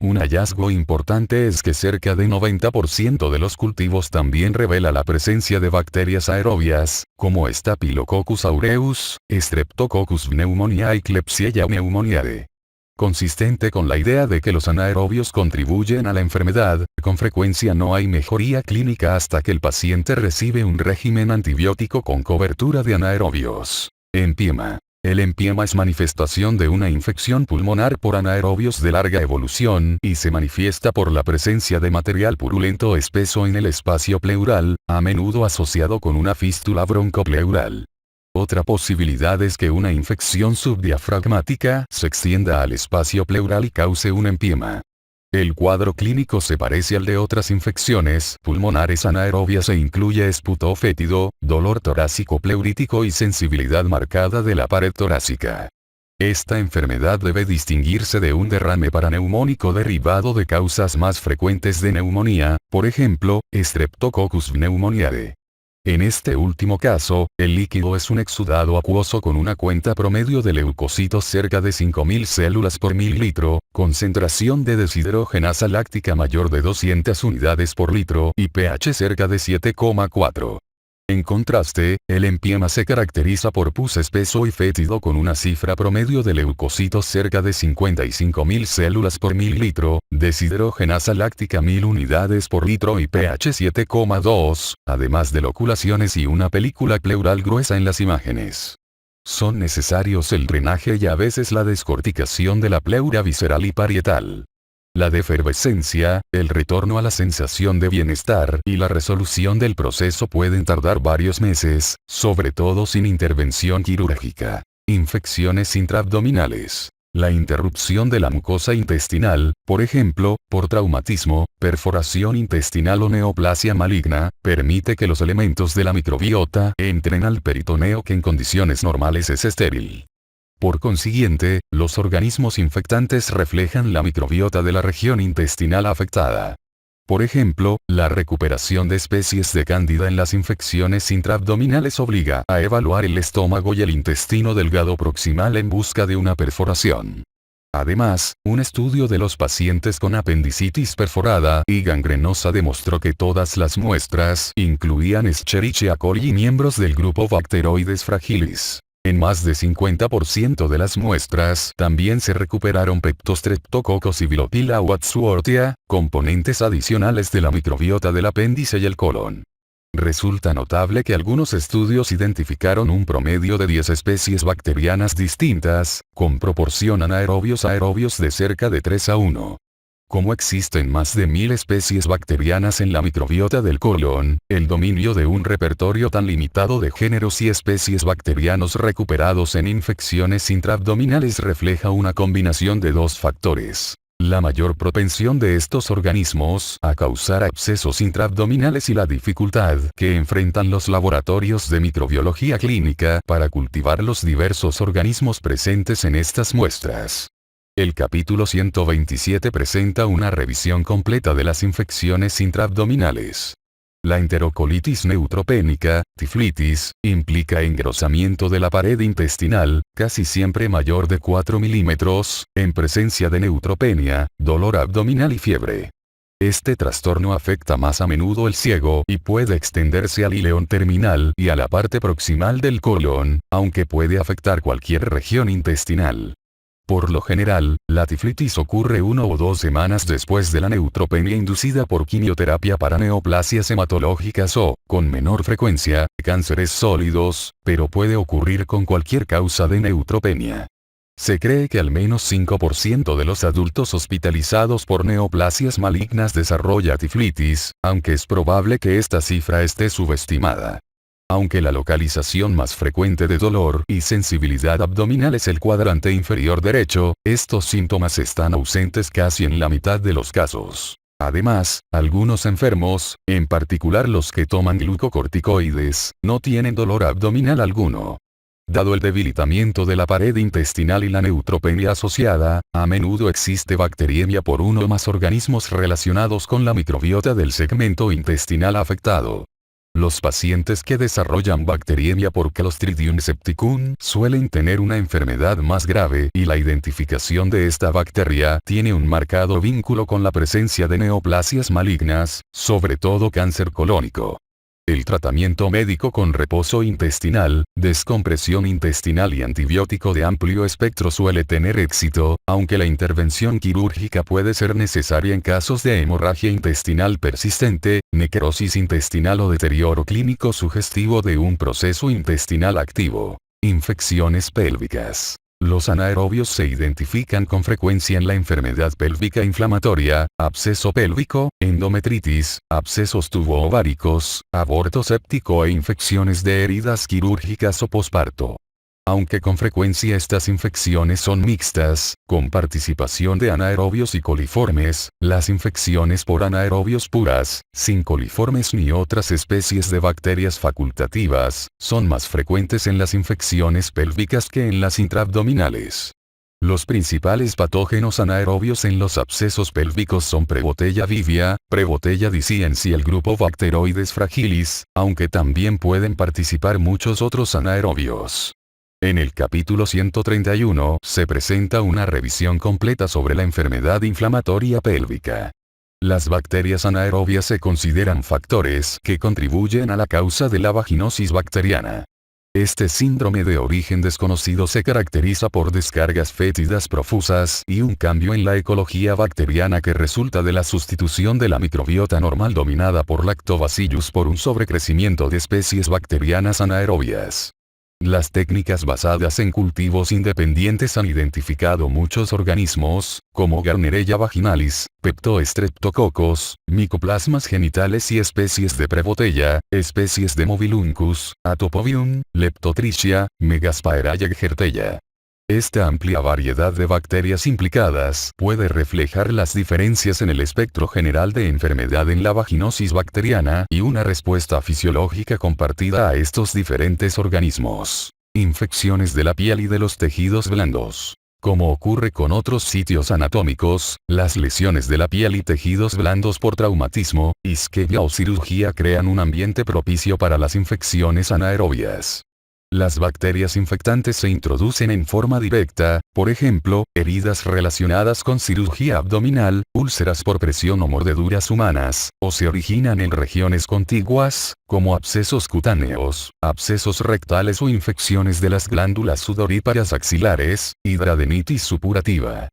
Un hallazgo importante es que cerca de 90% de los cultivos también revela la presencia de bacterias aerobias, como Staphylococcus aureus, Streptococcus pneumoniae y Klebsiella pneumoniae. Consistente con la idea de que los anaerobios contribuyen a la enfermedad, con frecuencia no hay mejoría clínica hasta que el paciente recibe un régimen antibiótico con cobertura de anaerobios. Empiema. El empiema es manifestación de una infección pulmonar por anaerobios de larga evolución y se manifiesta por la presencia de material purulento espeso en el espacio pleural, a menudo asociado con una fístula broncopleural. Otra posibilidad es que una infección subdiafragmática se extienda al espacio pleural y cause un empiema. El cuadro clínico se parece al de otras infecciones pulmonares anaerobias e incluye esputo fétido, dolor torácico pleurítico y sensibilidad marcada de la pared torácica. Esta enfermedad debe distinguirse de un derrame paraneumónico derivado de causas más frecuentes de neumonía, por ejemplo, Streptococcus pneumoniae. En este último caso, el líquido es un exudado acuoso con una cuenta promedio de leucocitos cerca de 5.000 células por mililitro, concentración de deshidrogenasa láctica mayor de 200 unidades por litro y pH cerca de 7,4. En contraste, el empiema se caracteriza por pus espeso y fétido con una cifra promedio de leucocitos cerca de 55.000 células por mililitro, deshidrogenasa láctica 1.000 unidades por litro y pH 7,2, además de loculaciones y una película pleural gruesa en las imágenes. Son necesarios el drenaje y a veces la descorticación de la pleura visceral y parietal. La defervescencia, el retorno a la sensación de bienestar y la resolución del proceso pueden tardar varios meses, sobre todo sin intervención quirúrgica. Infecciones intraabdominales. La interrupción de la mucosa intestinal, por ejemplo, por traumatismo, perforación intestinal o neoplasia maligna, permite que los elementos de la microbiota entren al peritoneo que en condiciones normales es estéril. Por consiguiente, los organismos infectantes reflejan la microbiota de la región intestinal afectada. Por ejemplo, la recuperación de especies de cándida en las infecciones intraabdominales obliga a evaluar el estómago y el intestino delgado proximal en busca de una perforación. Además, un estudio de los pacientes con apendicitis perforada y gangrenosa demostró que todas las muestras incluían Escherichia coli y miembros del grupo Bacteroides fragilis. En más de 50% de las muestras también se recuperaron Peptostreptococcus y Bilophila wadsworthia, componentes adicionales de la microbiota del apéndice y el colon. Resulta notable que algunos estudios identificaron un promedio de 10 especies bacterianas distintas, con proporción anaerobios-aerobios de cerca de 3 a 1. Como existen más de 1000 especies bacterianas en la microbiota del colon, el dominio de un repertorio tan limitado de géneros y especies bacterianos recuperados en infecciones intraabdominales refleja una combinación de dos factores: la mayor propensión de estos organismos a causar abscesos intraabdominales y la dificultad que enfrentan los laboratorios de microbiología clínica para cultivar los diversos organismos presentes en estas muestras. El capítulo 127 presenta una revisión completa de las infecciones intraabdominales. La enterocolitis neutropénica, tiflitis, implica engrosamiento de la pared intestinal, casi siempre mayor de 4 milímetros, en presencia de neutropenia, dolor abdominal y fiebre. Este trastorno afecta más a menudo el ciego y puede extenderse al ileón terminal y a la parte proximal del colon, aunque puede afectar cualquier región intestinal. Por lo general, la tiflitis ocurre 1 o 2 semanas después de la neutropenia inducida por quimioterapia para neoplasias hematológicas o, con menor frecuencia, cánceres sólidos, pero puede ocurrir con cualquier causa de neutropenia. Se cree que al menos 5% de los adultos hospitalizados por neoplasias malignas desarrolla tiflitis, aunque es probable que esta cifra esté subestimada. Aunque la localización más frecuente de dolor y sensibilidad abdominal es el cuadrante inferior derecho, estos síntomas están ausentes casi en la mitad de los casos. Además, algunos enfermos, en particular los que toman glucocorticoides, no tienen dolor abdominal alguno. Dado el debilitamiento de la pared intestinal y la neutropenia asociada, a menudo existe bacteriemia por uno o más organismos relacionados con la microbiota del segmento intestinal afectado. Los pacientes que desarrollan bacteriemia por Clostridium septicum suelen tener una enfermedad más grave y la identificación de esta bacteria tiene un marcado vínculo con la presencia de neoplasias malignas, sobre todo cáncer colónico. El tratamiento médico con reposo intestinal, descompresión intestinal y antibiótico de amplio espectro suele tener éxito, aunque la intervención quirúrgica puede ser necesaria en casos de hemorragia intestinal persistente, necrosis intestinal o deterioro clínico sugestivo de un proceso intestinal activo. Infecciones pélvicas. Los anaerobios se identifican con frecuencia en la enfermedad pélvica inflamatoria, absceso pélvico, endometritis, abscesos tubo-ováricos, aborto séptico e infecciones de heridas quirúrgicas o posparto. Aunque con frecuencia estas infecciones son mixtas, con participación de anaerobios y coliformes, las infecciones por anaerobios puras, sin coliformes ni otras especies de bacterias facultativas, son más frecuentes en las infecciones pélvicas que en las intraabdominales. Los principales patógenos anaerobios en los abscesos pélvicos son Prebotella vivia, Prebotella disiens y el grupo Bacteroides fragilis, aunque también pueden participar muchos otros anaerobios. En el capítulo 131 se presenta una revisión completa sobre la enfermedad inflamatoria pélvica. Las bacterias anaerobias se consideran factores que contribuyen a la causa de la vaginosis bacteriana. Este síndrome de origen desconocido se caracteriza por descargas fétidas profusas y un cambio en la ecología bacteriana que resulta de la sustitución de la microbiota normal dominada por Lactobacillus por un sobrecrecimiento de especies bacterianas anaerobias. Las técnicas basadas en cultivos independientes han identificado muchos organismos, como Garnerella vaginalis, Peptostreptococcus, micoplasmas genitales y especies de Prebotella, especies de Mobiluncus, Atopobium, Leptotrichia, Megaspaera y Egerteia. Esta amplia variedad de bacterias implicadas puede reflejar las diferencias en el espectro general de enfermedad en la vaginosis bacteriana y una respuesta fisiológica compartida a estos diferentes organismos. Infecciones de la piel y de los tejidos blandos. Como ocurre con otros sitios anatómicos, las lesiones de la piel y tejidos blandos por traumatismo, isquemia o cirugía crean un ambiente propicio para las infecciones anaerobias. Las bacterias infectantes se introducen en forma directa, por ejemplo, heridas relacionadas con cirugía abdominal, úlceras por presión o mordeduras humanas, o se originan en regiones contiguas, como abscesos cutáneos, abscesos rectales o infecciones de las glándulas sudoríparas axilares, hidradenitis supurativa.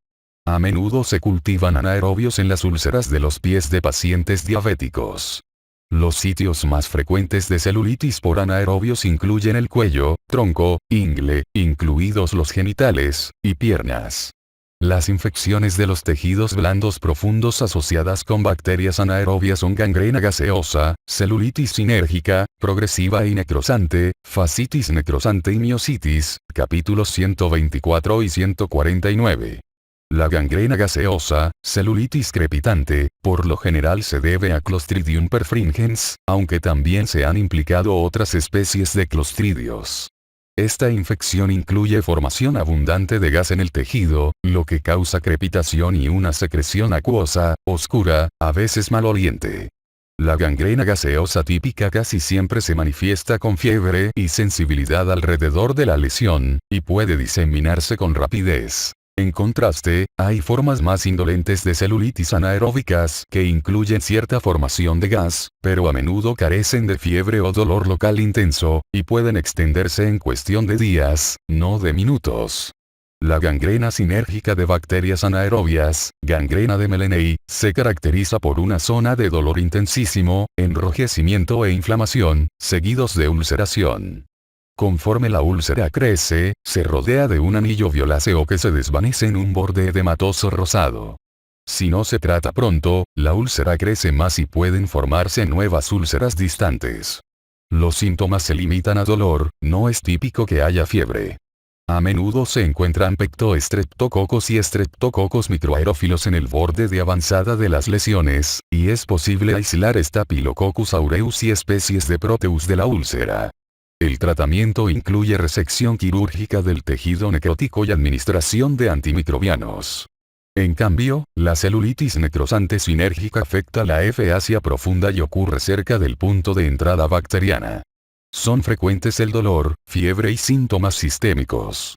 A menudo se cultivan anaerobios en las úlceras de los pies de pacientes diabéticos. Los sitios más frecuentes de celulitis por anaerobios incluyen el cuello, tronco, ingle, incluidos los genitales, y piernas. Las infecciones de los tejidos blandos profundos asociadas con bacterias anaerobias son gangrena gaseosa, celulitis sinérgica, progresiva y necrosante, fascitis necrosante y miositis, capítulos 124 y 149. La gangrena gaseosa, celulitis crepitante, por lo general se debe a Clostridium perfringens, aunque también se han implicado otras especies de clostridios. Esta infección incluye formación abundante de gas en el tejido, lo que causa crepitación y una secreción acuosa, oscura, a veces maloliente. La gangrena gaseosa típica casi siempre se manifiesta con fiebre y sensibilidad alrededor de la lesión, y puede diseminarse con rapidez. En contraste, hay formas más indolentes de celulitis anaeróbicas que incluyen cierta formación de gas, pero a menudo carecen de fiebre o dolor local intenso, y pueden extenderse en cuestión de días, no de minutos. La gangrena sinérgica de bacterias anaerobias, gangrena de Melaneae, se caracteriza por una zona de dolor intensísimo, enrojecimiento e inflamación, seguidos de ulceración. Conforme la úlcera crece, se rodea de un anillo violáceo que se desvanece en un borde edematoso rosado. Si no se trata pronto, la úlcera crece más y pueden formarse nuevas úlceras distantes. Los síntomas se limitan a dolor, no es típico que haya fiebre. A menudo se encuentran pectoestreptococos y estreptococos microaerófilos en el borde de avanzada de las lesiones, y es posible aislar Staphylococcus aureus y especies de Proteus de la úlcera. El tratamiento incluye resección quirúrgica del tejido necrótico y administración de antimicrobianos. En cambio, la celulitis necrosante sinérgica afecta la fascia profunda y ocurre cerca del punto de entrada bacteriana. Son frecuentes el dolor, fiebre y síntomas sistémicos.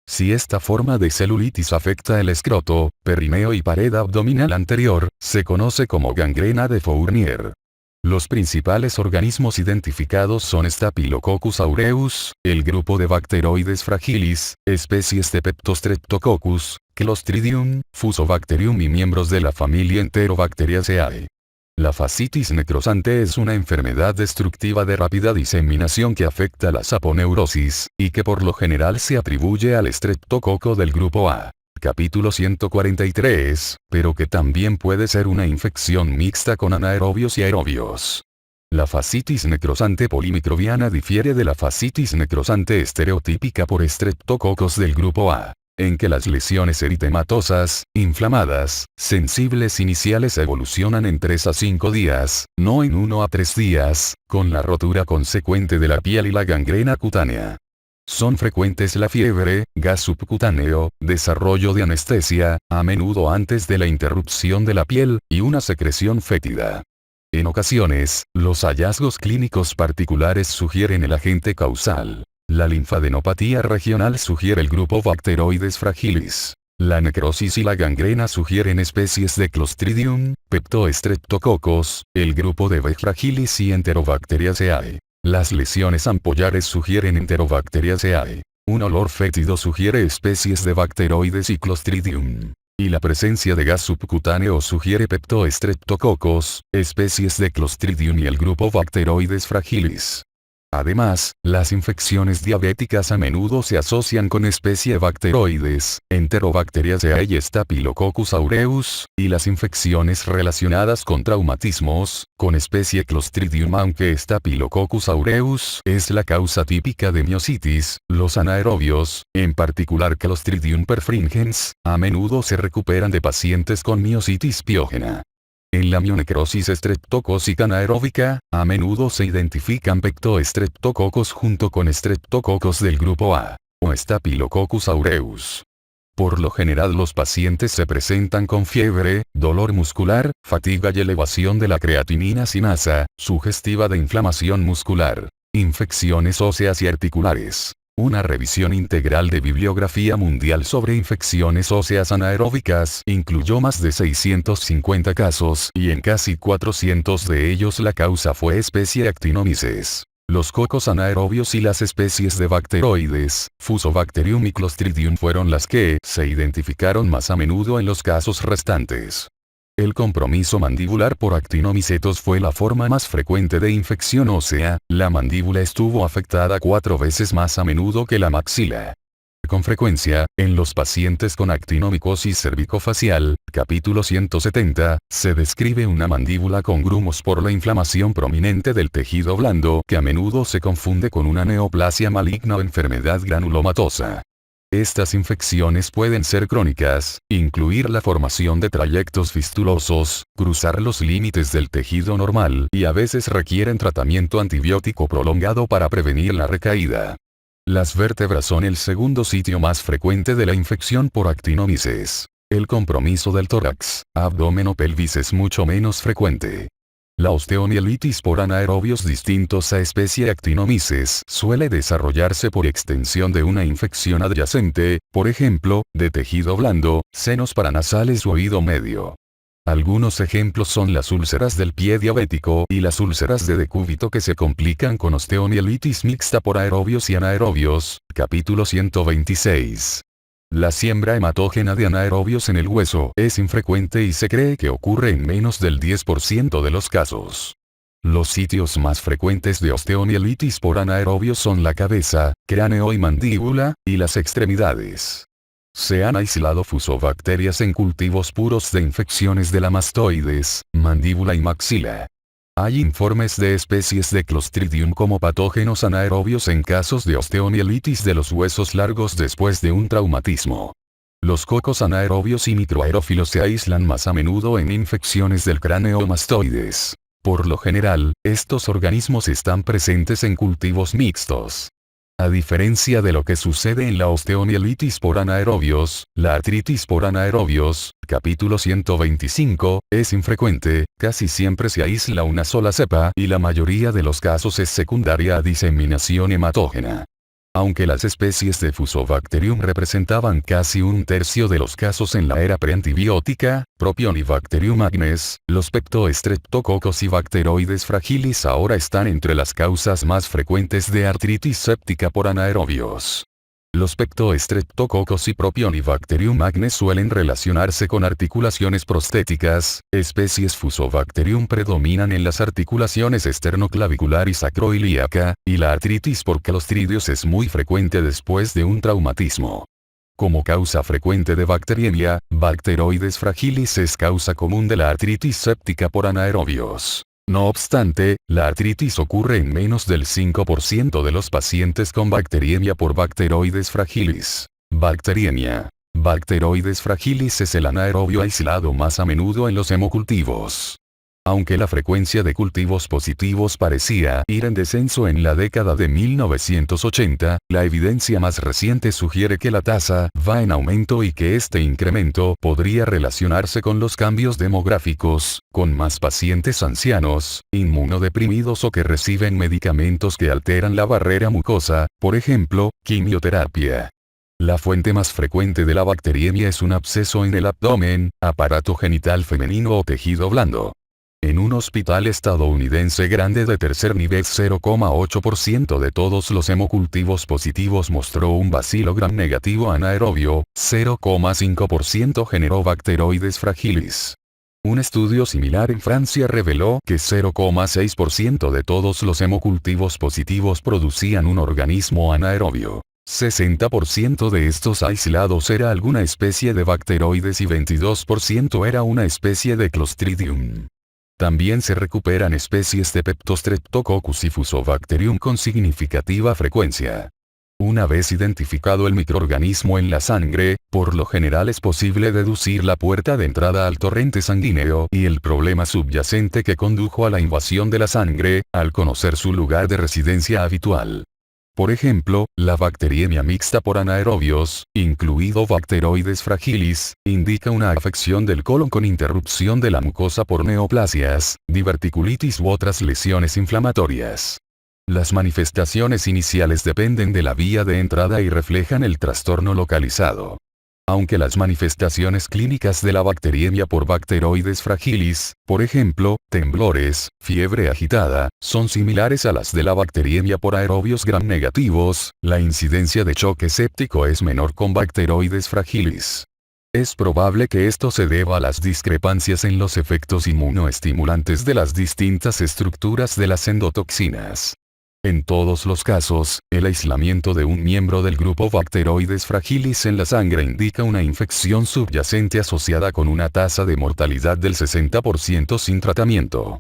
Si esta forma de celulitis afecta el escroto, perineo y pared abdominal anterior, se conoce como gangrena de Fournier. Los principales organismos identificados son Staphylococcus aureus, el grupo de Bacteroides fragilis, especies de Peptostreptococcus, Clostridium, Fusobacterium y miembros de la familia Enterobacteriaceae. La fascitis necrosante es una enfermedad destructiva de rápida diseminación que afecta la saponeurosis, y que por lo general se atribuye al estreptococo del grupo A. Capítulo 143, pero que también puede ser una infección mixta con anaerobios y aerobios. La fascitis necrosante polimicrobiana difiere de la fascitis necrosante estereotípica por estreptococos del grupo A, en que las lesiones eritematosas, inflamadas, sensibles iniciales evolucionan en 3 a 5 días, no en 1 a 3 días, con la rotura consecuente de la piel y la gangrena cutánea. Son frecuentes la fiebre, gas subcutáneo, desarrollo de anestesia, a menudo antes de la interrupción de la piel, y una secreción fétida. En ocasiones, los hallazgos clínicos particulares sugieren el agente causal. La linfadenopatía regional sugiere el grupo Bacteroides fragilis. La necrosis y la gangrena sugieren especies de Clostridium, Peptoestreptococcus, el grupo de B. fragilis y Enterobacteriaceae. Las lesiones ampollares sugieren Enterobacteriaceae. Un olor fétido sugiere especies de Bacteroides y Clostridium. Y la presencia de gas subcutáneo sugiere Peptoestreptococcus, especies de Clostridium y el grupo Bacteroides fragilis. Además, las infecciones diabéticas a menudo se asocian con especie Bacteroides, Enterobacteriaceae y Staphylococcus aureus, y las infecciones relacionadas con traumatismos, con especie Clostridium aunque Staphylococcus aureus es la causa típica de miositis, los anaerobios, en particular Clostridium perfringens, a menudo se recuperan de pacientes con miositis piógena. En la mionecrosis estreptocócica anaeróbica, a menudo se identifican pectoestreptococos junto con streptococos del grupo A, o Staphylococcus aureus. Por lo general los pacientes se presentan con fiebre, dolor muscular, fatiga y elevación de la creatinina sinasa, sugestiva de inflamación muscular, infecciones óseas y articulares. Una revisión integral de bibliografía mundial sobre infecciones óseas anaeróbicas incluyó más de 650 casos y en casi 400 de ellos la causa fue especie Actinomyces. Los cocos anaerobios y las especies de bacteroides, Fusobacterium y Clostridium fueron las que se identificaron más a menudo en los casos restantes. El compromiso mandibular por actinomicetos fue la forma más frecuente de infección ósea, la mandíbula estuvo afectada 4 veces más a menudo que la maxila. con frecuencia, en los pacientes con actinomicosis cervicofacial, capítulo 170, se describe una mandíbula con grumos por la inflamación prominente del tejido blando que a menudo se confunde con una neoplasia maligna o enfermedad granulomatosa. Estas infecciones pueden ser crónicas, incluir la formación de trayectos fistulosos, cruzar los límites del tejido normal y a veces requieren tratamiento antibiótico prolongado para prevenir la recaída. Las vértebras son el segundo sitio más frecuente de la infección por actinomices. El compromiso del tórax, abdomen o pelvis es mucho menos frecuente. La osteomielitis por anaerobios distintos a especie actinomices suele desarrollarse por extensión de una infección adyacente, por ejemplo, de tejido blando, senos paranasales o oído medio. Algunos ejemplos son las úlceras del pie diabético y las úlceras de decúbito que se complican con osteomielitis mixta por aerobios y anaerobios, capítulo 126. La siembra hematógena de anaerobios en el hueso es infrecuente y se cree que ocurre en menos del 10% de los casos. Los sitios más frecuentes de osteomielitis por anaerobios son la cabeza, cráneo y mandíbula, y las extremidades. Se han aislado fusobacterias en cultivos puros de infecciones de la mastoides, mandíbula y maxila. Hay informes de especies de Clostridium como patógenos anaerobios en casos de osteomielitis de los huesos largos después de un traumatismo. Los cocos anaerobios y microaerófilos se aíslan más a menudo en infecciones del cráneo o mastoides. Por lo general, estos organismos están presentes en cultivos mixtos. A diferencia de lo que sucede en la osteomielitis por anaerobios, la artritis por anaerobios, capítulo 125, es infrecuente, casi siempre se aísla una sola cepa y la mayoría de los casos es secundaria a diseminación hematógena. Aunque las especies de Fusobacterium representaban casi un tercio de los casos en la era preantibiótica, Propionibacterium agnes, los Peptostreptococcus y Bacteroides fragilis ahora están entre las causas más frecuentes de artritis séptica por anaerobios. Los Peptostreptococcus y Propionibacterium agnes suelen relacionarse con articulaciones prostéticas, especies Fusobacterium predominan en las articulaciones esternoclavicular y sacroiliaca, y la artritis por Clostridios es muy frecuente después de un traumatismo. Como causa frecuente de bacteriemia, Bacteroides fragilis es causa común de la artritis séptica por anaerobios. No obstante, la artritis ocurre en menos del 5% de los pacientes con bacteriemia por Bacteroides fragilis. Bacteriemia. Bacteroides fragilis es el anaerobio aislado más a menudo en los hemocultivos. Aunque la frecuencia de cultivos positivos parecía ir en descenso en la década de 1980, la evidencia más reciente sugiere que la tasa va en aumento y que este incremento podría relacionarse con los cambios demográficos, con más pacientes ancianos, inmunodeprimidos o que reciben medicamentos que alteran la barrera mucosa, por ejemplo, quimioterapia. La fuente más frecuente de la bacteriemia es un absceso en el abdomen, aparato genital femenino o tejido blando. En un hospital estadounidense grande de tercer nivel 0,8% de todos los hemocultivos positivos mostró un bacilo gram negativo anaerobio, 0,5% generó Bacteroides fragilis. Un estudio similar en Francia reveló que 0,6% de todos los hemocultivos positivos producían un organismo anaerobio. 60% de estos aislados era alguna especie de bacteroides y 22% era una especie de Clostridium. También se recuperan especies de Peptostreptococcus y Fusobacterium con significativa frecuencia. Una vez identificado el microorganismo en la sangre, por lo general es posible deducir la puerta de entrada al torrente sanguíneo y el problema subyacente que condujo a la invasión de la sangre, al conocer su lugar de residencia habitual. Por ejemplo, la bacteriemia mixta por anaerobios, incluido Bacteroides fragilis, indica una afección del colon con interrupción de la mucosa por neoplasias, diverticulitis u otras lesiones inflamatorias. Las manifestaciones iniciales dependen de la vía de entrada y reflejan el trastorno localizado. Aunque las manifestaciones clínicas de la bacteriemia por Bacteroides fragilis, por ejemplo, temblores, fiebre agitada, son similares a las de la bacteriemia por aerobios gram negativos, la incidencia de choque séptico es menor con Bacteroides fragilis. Es probable que esto se deba a las discrepancias en los efectos inmunoestimulantes de las distintas estructuras de las endotoxinas. En todos los casos, el aislamiento de un miembro del grupo Bacteroides fragilis en la sangre indica una infección subyacente asociada con una tasa de mortalidad del 60% sin tratamiento.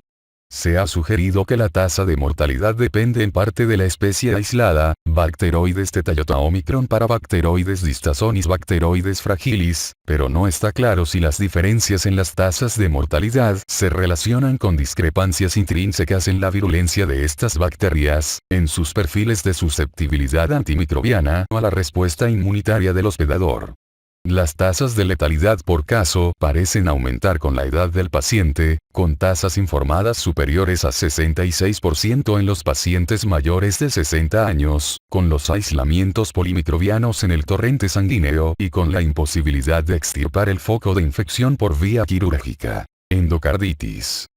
Se ha sugerido que la tasa de mortalidad depende en parte de la especie aislada, Bacteroides theta Omicron para Bacteroides distasonis Bacteroides fragilis, pero no está claro si las diferencias en las tasas de mortalidad se relacionan con discrepancias intrínsecas en la virulencia de estas bacterias, en sus perfiles de susceptibilidad antimicrobiana o a la respuesta inmunitaria del hospedador. Las tasas de letalidad por caso parecen aumentar con la edad del paciente, con tasas informadas superiores a 66% en los pacientes mayores de 60 años, con los aislamientos polimicrobianos en el torrente sanguíneo y con la imposibilidad de extirpar el foco de infección por vía quirúrgica. Endocarditis.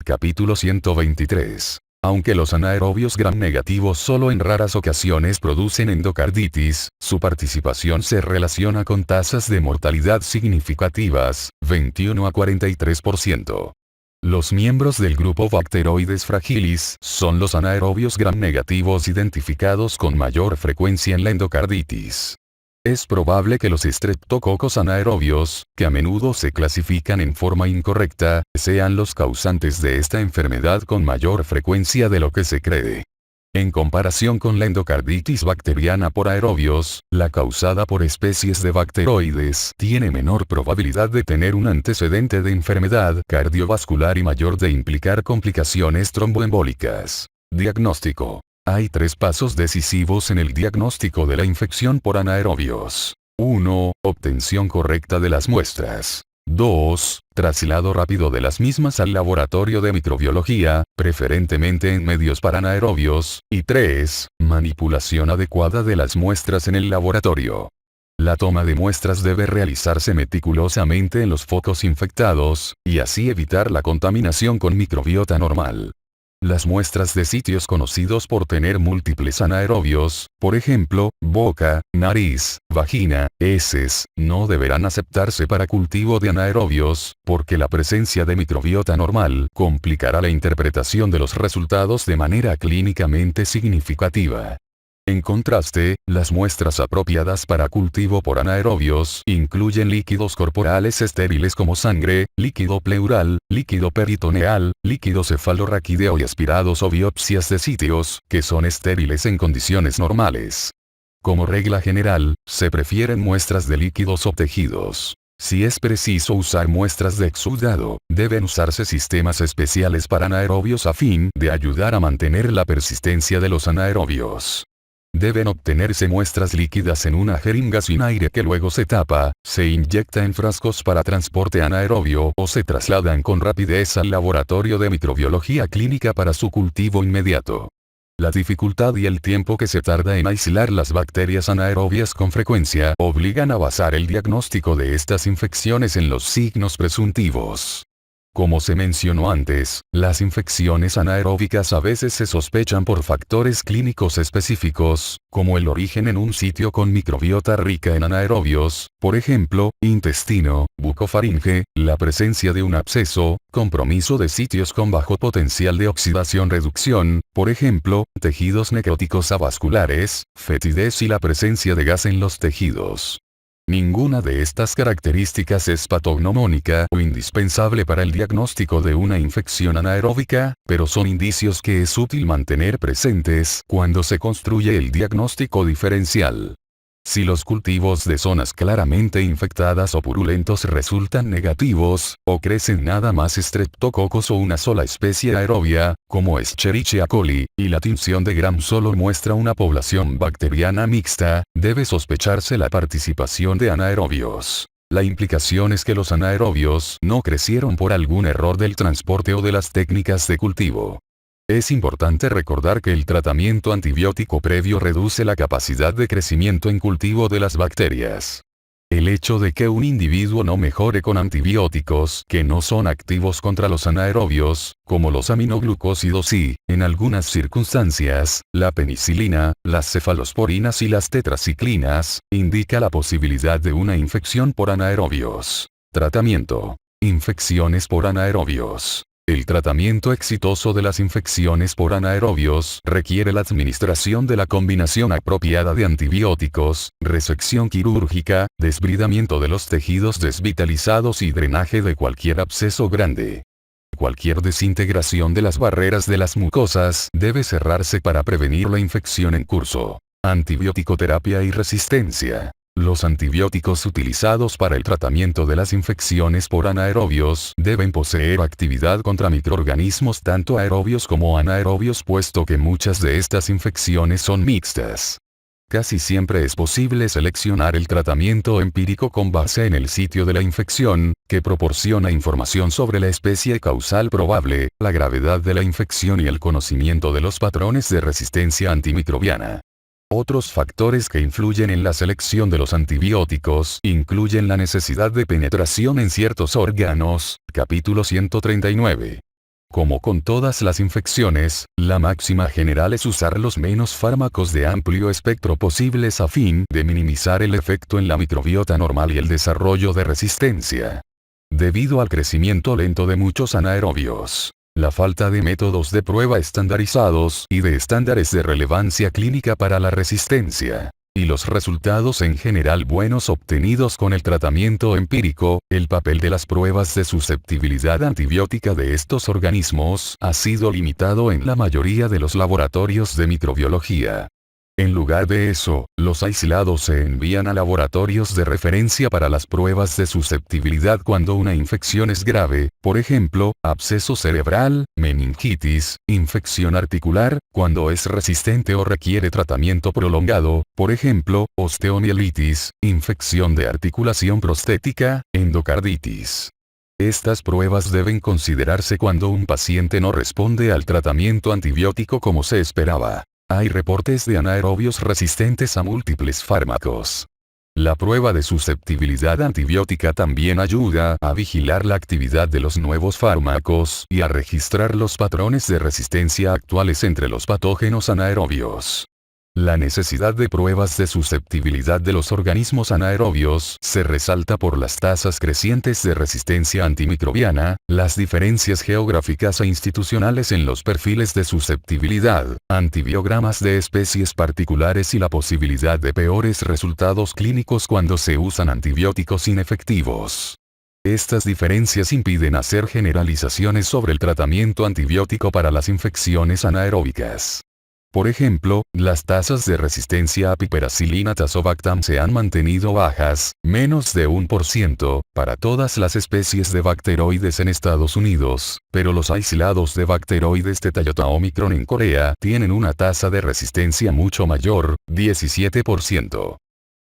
Capítulo 123. Aunque los anaerobios gram negativos solo en raras ocasiones producen endocarditis, su participación se relaciona con tasas de mortalidad significativas, 21 a 43%. Los miembros del grupo Bacteroides fragilis son los anaerobios gram negativos identificados con mayor frecuencia en la endocarditis. Es probable que los estreptococos anaerobios, que a menudo se clasifican en forma incorrecta, sean los causantes de esta enfermedad con mayor frecuencia de lo que se cree. En comparación con la endocarditis bacteriana por aerobios, la causada por especies de bacteroides tiene menor probabilidad de tener un antecedente de enfermedad cardiovascular y mayor de implicar complicaciones tromboembólicas. Diagnóstico. Hay 3 pasos decisivos en el diagnóstico de la infección por anaerobios. 1. Obtención correcta de las muestras. 2. Traslado rápido de las mismas al laboratorio de microbiología, preferentemente en medios para anaerobios. Y 3. Manipulación adecuada de las muestras en el laboratorio. La toma de muestras debe realizarse meticulosamente en los focos infectados, y así evitar la contaminación con microbiota normal. Las muestras de sitios conocidos por tener múltiples anaerobios, por ejemplo, boca, nariz, vagina, heces, no deberán aceptarse para cultivo de anaerobios, porque la presencia de microbiota normal complicará la interpretación de los resultados de manera clínicamente significativa. En contraste, las muestras apropiadas para cultivo por anaerobios incluyen líquidos corporales estériles como sangre, líquido pleural, líquido peritoneal, líquido cefalorraquídeo y aspirados o biopsias de sitios, que son estériles en condiciones normales. Como regla general, se prefieren muestras de líquidos o tejidos. Si es preciso usar muestras de exudado, deben usarse sistemas especiales para anaerobios a fin de ayudar a mantener la persistencia de los anaerobios. Deben obtenerse muestras líquidas en una jeringa sin aire que luego se tapa, se inyecta en frascos para transporte anaerobio o se trasladan con rapidez al laboratorio de microbiología clínica para su cultivo inmediato. La dificultad y el tiempo que se tarda en aislar las bacterias anaerobias con frecuencia obligan a basar el diagnóstico de estas infecciones en los signos presuntivos. Como se mencionó antes, las infecciones anaeróbicas a veces se sospechan por factores clínicos específicos, como el origen en un sitio con microbiota rica en anaerobios, por ejemplo, intestino, bucofaringe, la presencia de un absceso, compromiso de sitios con bajo potencial de oxidación-reducción, por ejemplo, tejidos necróticos avasculares, fetidez y la presencia de gas en los tejidos. Ninguna de estas características es patognomónica o indispensable para el diagnóstico de una infección anaeróbica, pero son indicios que es útil mantener presentes cuando se construye el diagnóstico diferencial. Si los cultivos de zonas claramente infectadas o purulentos resultan negativos, o crecen nada más estreptococos o una sola especie aerobia, como Escherichia coli, y la tinción de Gram solo muestra una población bacteriana mixta, debe sospecharse la participación de anaerobios. La implicación es que los anaerobios no crecieron por algún error del transporte o de las técnicas de cultivo. Es importante recordar que el tratamiento antibiótico previo reduce la capacidad de crecimiento en cultivo de las bacterias. El hecho de que un individuo no mejore con antibióticos que no son activos contra los anaerobios, como los aminoglucósidos y, en algunas circunstancias, la penicilina, las cefalosporinas y las tetraciclinas, indica la posibilidad de una infección por anaerobios. Tratamiento. Infecciones por anaerobios. El tratamiento exitoso de las infecciones por anaerobios requiere la administración de la combinación apropiada de antibióticos, resección quirúrgica, desbridamiento de los tejidos desvitalizados y drenaje de cualquier absceso grande. Cualquier desintegración de las barreras de las mucosas debe cerrarse para prevenir la infección en curso. Antibiótico-terapia y resistencia. Los antibióticos utilizados para el tratamiento de las infecciones por anaerobios deben poseer actividad contra microorganismos tanto aerobios como anaerobios, puesto que muchas de estas infecciones son mixtas. Casi siempre es posible seleccionar el tratamiento empírico con base en el sitio de la infección, que proporciona información sobre la especie causal probable, la gravedad de la infección y el conocimiento de los patrones de resistencia antimicrobiana. Otros factores que influyen en la selección de los antibióticos incluyen la necesidad de penetración en ciertos órganos, capítulo 139. Como con todas las infecciones, la máxima general es usar los menos fármacos de amplio espectro posibles a fin de minimizar el efecto en la microbiota normal y el desarrollo de resistencia. Debido al crecimiento lento de muchos anaerobios, la falta de métodos de prueba estandarizados y de estándares de relevancia clínica para la resistencia, y los resultados en general buenos obtenidos con el tratamiento empírico, el papel de las pruebas de susceptibilidad antibiótica de estos organismos ha sido limitado en la mayoría de los laboratorios de microbiología. En lugar de eso, los aislados se envían a laboratorios de referencia para las pruebas de susceptibilidad cuando una infección es grave, por ejemplo, absceso cerebral, meningitis, infección articular, cuando es resistente o requiere tratamiento prolongado, por ejemplo, osteomielitis, infección de articulación prostética, endocarditis. Estas pruebas deben considerarse cuando un paciente no responde al tratamiento antibiótico como se esperaba. Hay reportes de anaerobios resistentes a múltiples fármacos. La prueba de susceptibilidad antibiótica también ayuda a vigilar la actividad de los nuevos fármacos y a registrar los patrones de resistencia actuales entre los patógenos anaerobios. La necesidad de pruebas de susceptibilidad de los organismos anaerobios se resalta por las tasas crecientes de resistencia antimicrobiana, las diferencias geográficas e institucionales en los perfiles de susceptibilidad, antibiogramas de especies particulares y la posibilidad de peores resultados clínicos cuando se usan antibióticos inefectivos. Estas diferencias impiden hacer generalizaciones sobre el tratamiento antibiótico para las infecciones anaeróbicas. Por ejemplo, las tasas de resistencia a piperacillina tazobactam se han mantenido bajas, menos de 1%, para todas las especies de bacteroides en Estados Unidos, pero los aislados de bacteroides Tetayota Omicron en Corea tienen una tasa de resistencia mucho mayor, 17%.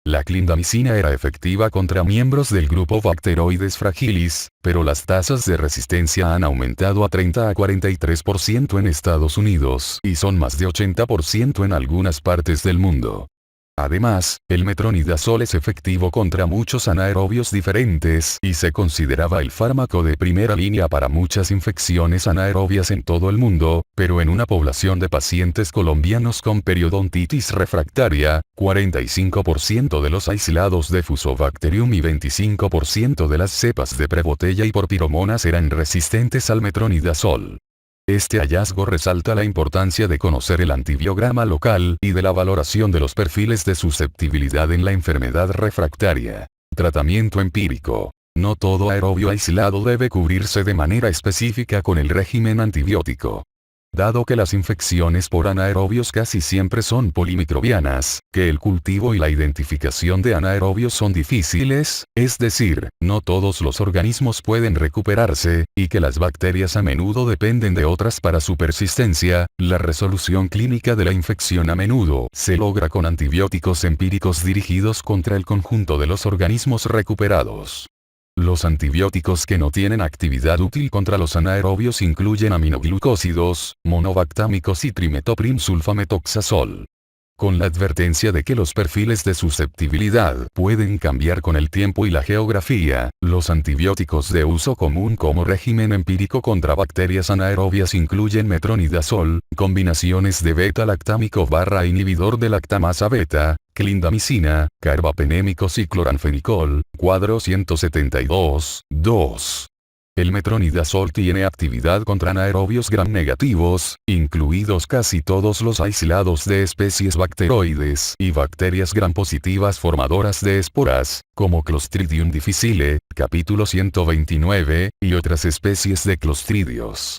La clindamicina era efectiva contra miembros del grupo Bacteroides fragilis, pero las tasas de resistencia han aumentado a 30 a 43% en Estados Unidos y son más de 80% en algunas partes del mundo. Además, el metronidazol es efectivo contra muchos anaerobios diferentes y se consideraba el fármaco de primera línea para muchas infecciones anaerobias en todo el mundo, pero en una población de pacientes colombianos con periodontitis refractaria, 45% de los aislados de Fusobacterium y 25% de las cepas de Prevotella y Porpiromonas eran resistentes al metronidazol. Este hallazgo resalta la importancia de conocer el antibiograma local y de la valoración de los perfiles de susceptibilidad en la enfermedad refractaria. Tratamiento empírico. No todo aerobio aislado debe cubrirse de manera específica con el régimen antibiótico. Dado que las infecciones por anaerobios casi siempre son polimicrobianas, que el cultivo y la identificación de anaerobios son difíciles, es decir, no todos los organismos pueden recuperarse, y que las bacterias a menudo dependen de otras para su persistencia, la resolución clínica de la infección a menudo se logra con antibióticos empíricos dirigidos contra el conjunto de los organismos recuperados. Los antibióticos que no tienen actividad útil contra los anaerobios incluyen aminoglucósidos, monobactámicos y trimetoprim-sulfametoxazol. Con la advertencia de que los perfiles de susceptibilidad pueden cambiar con el tiempo y la geografía, los antibióticos de uso común como régimen empírico contra bacterias anaerobias incluyen metronidazol, combinaciones de beta-lactámico/inhibidor de lactamasa beta, clindamicina, carbapenémicos y cloranfenicol, cuadro 172, 2. El metronidazol tiene actividad contra anaerobios gram negativos, incluidos casi todos los aislados de especies bacteroides y bacterias gram positivas formadoras de esporas, como Clostridium difficile, capítulo 129, y otras especies de clostridios.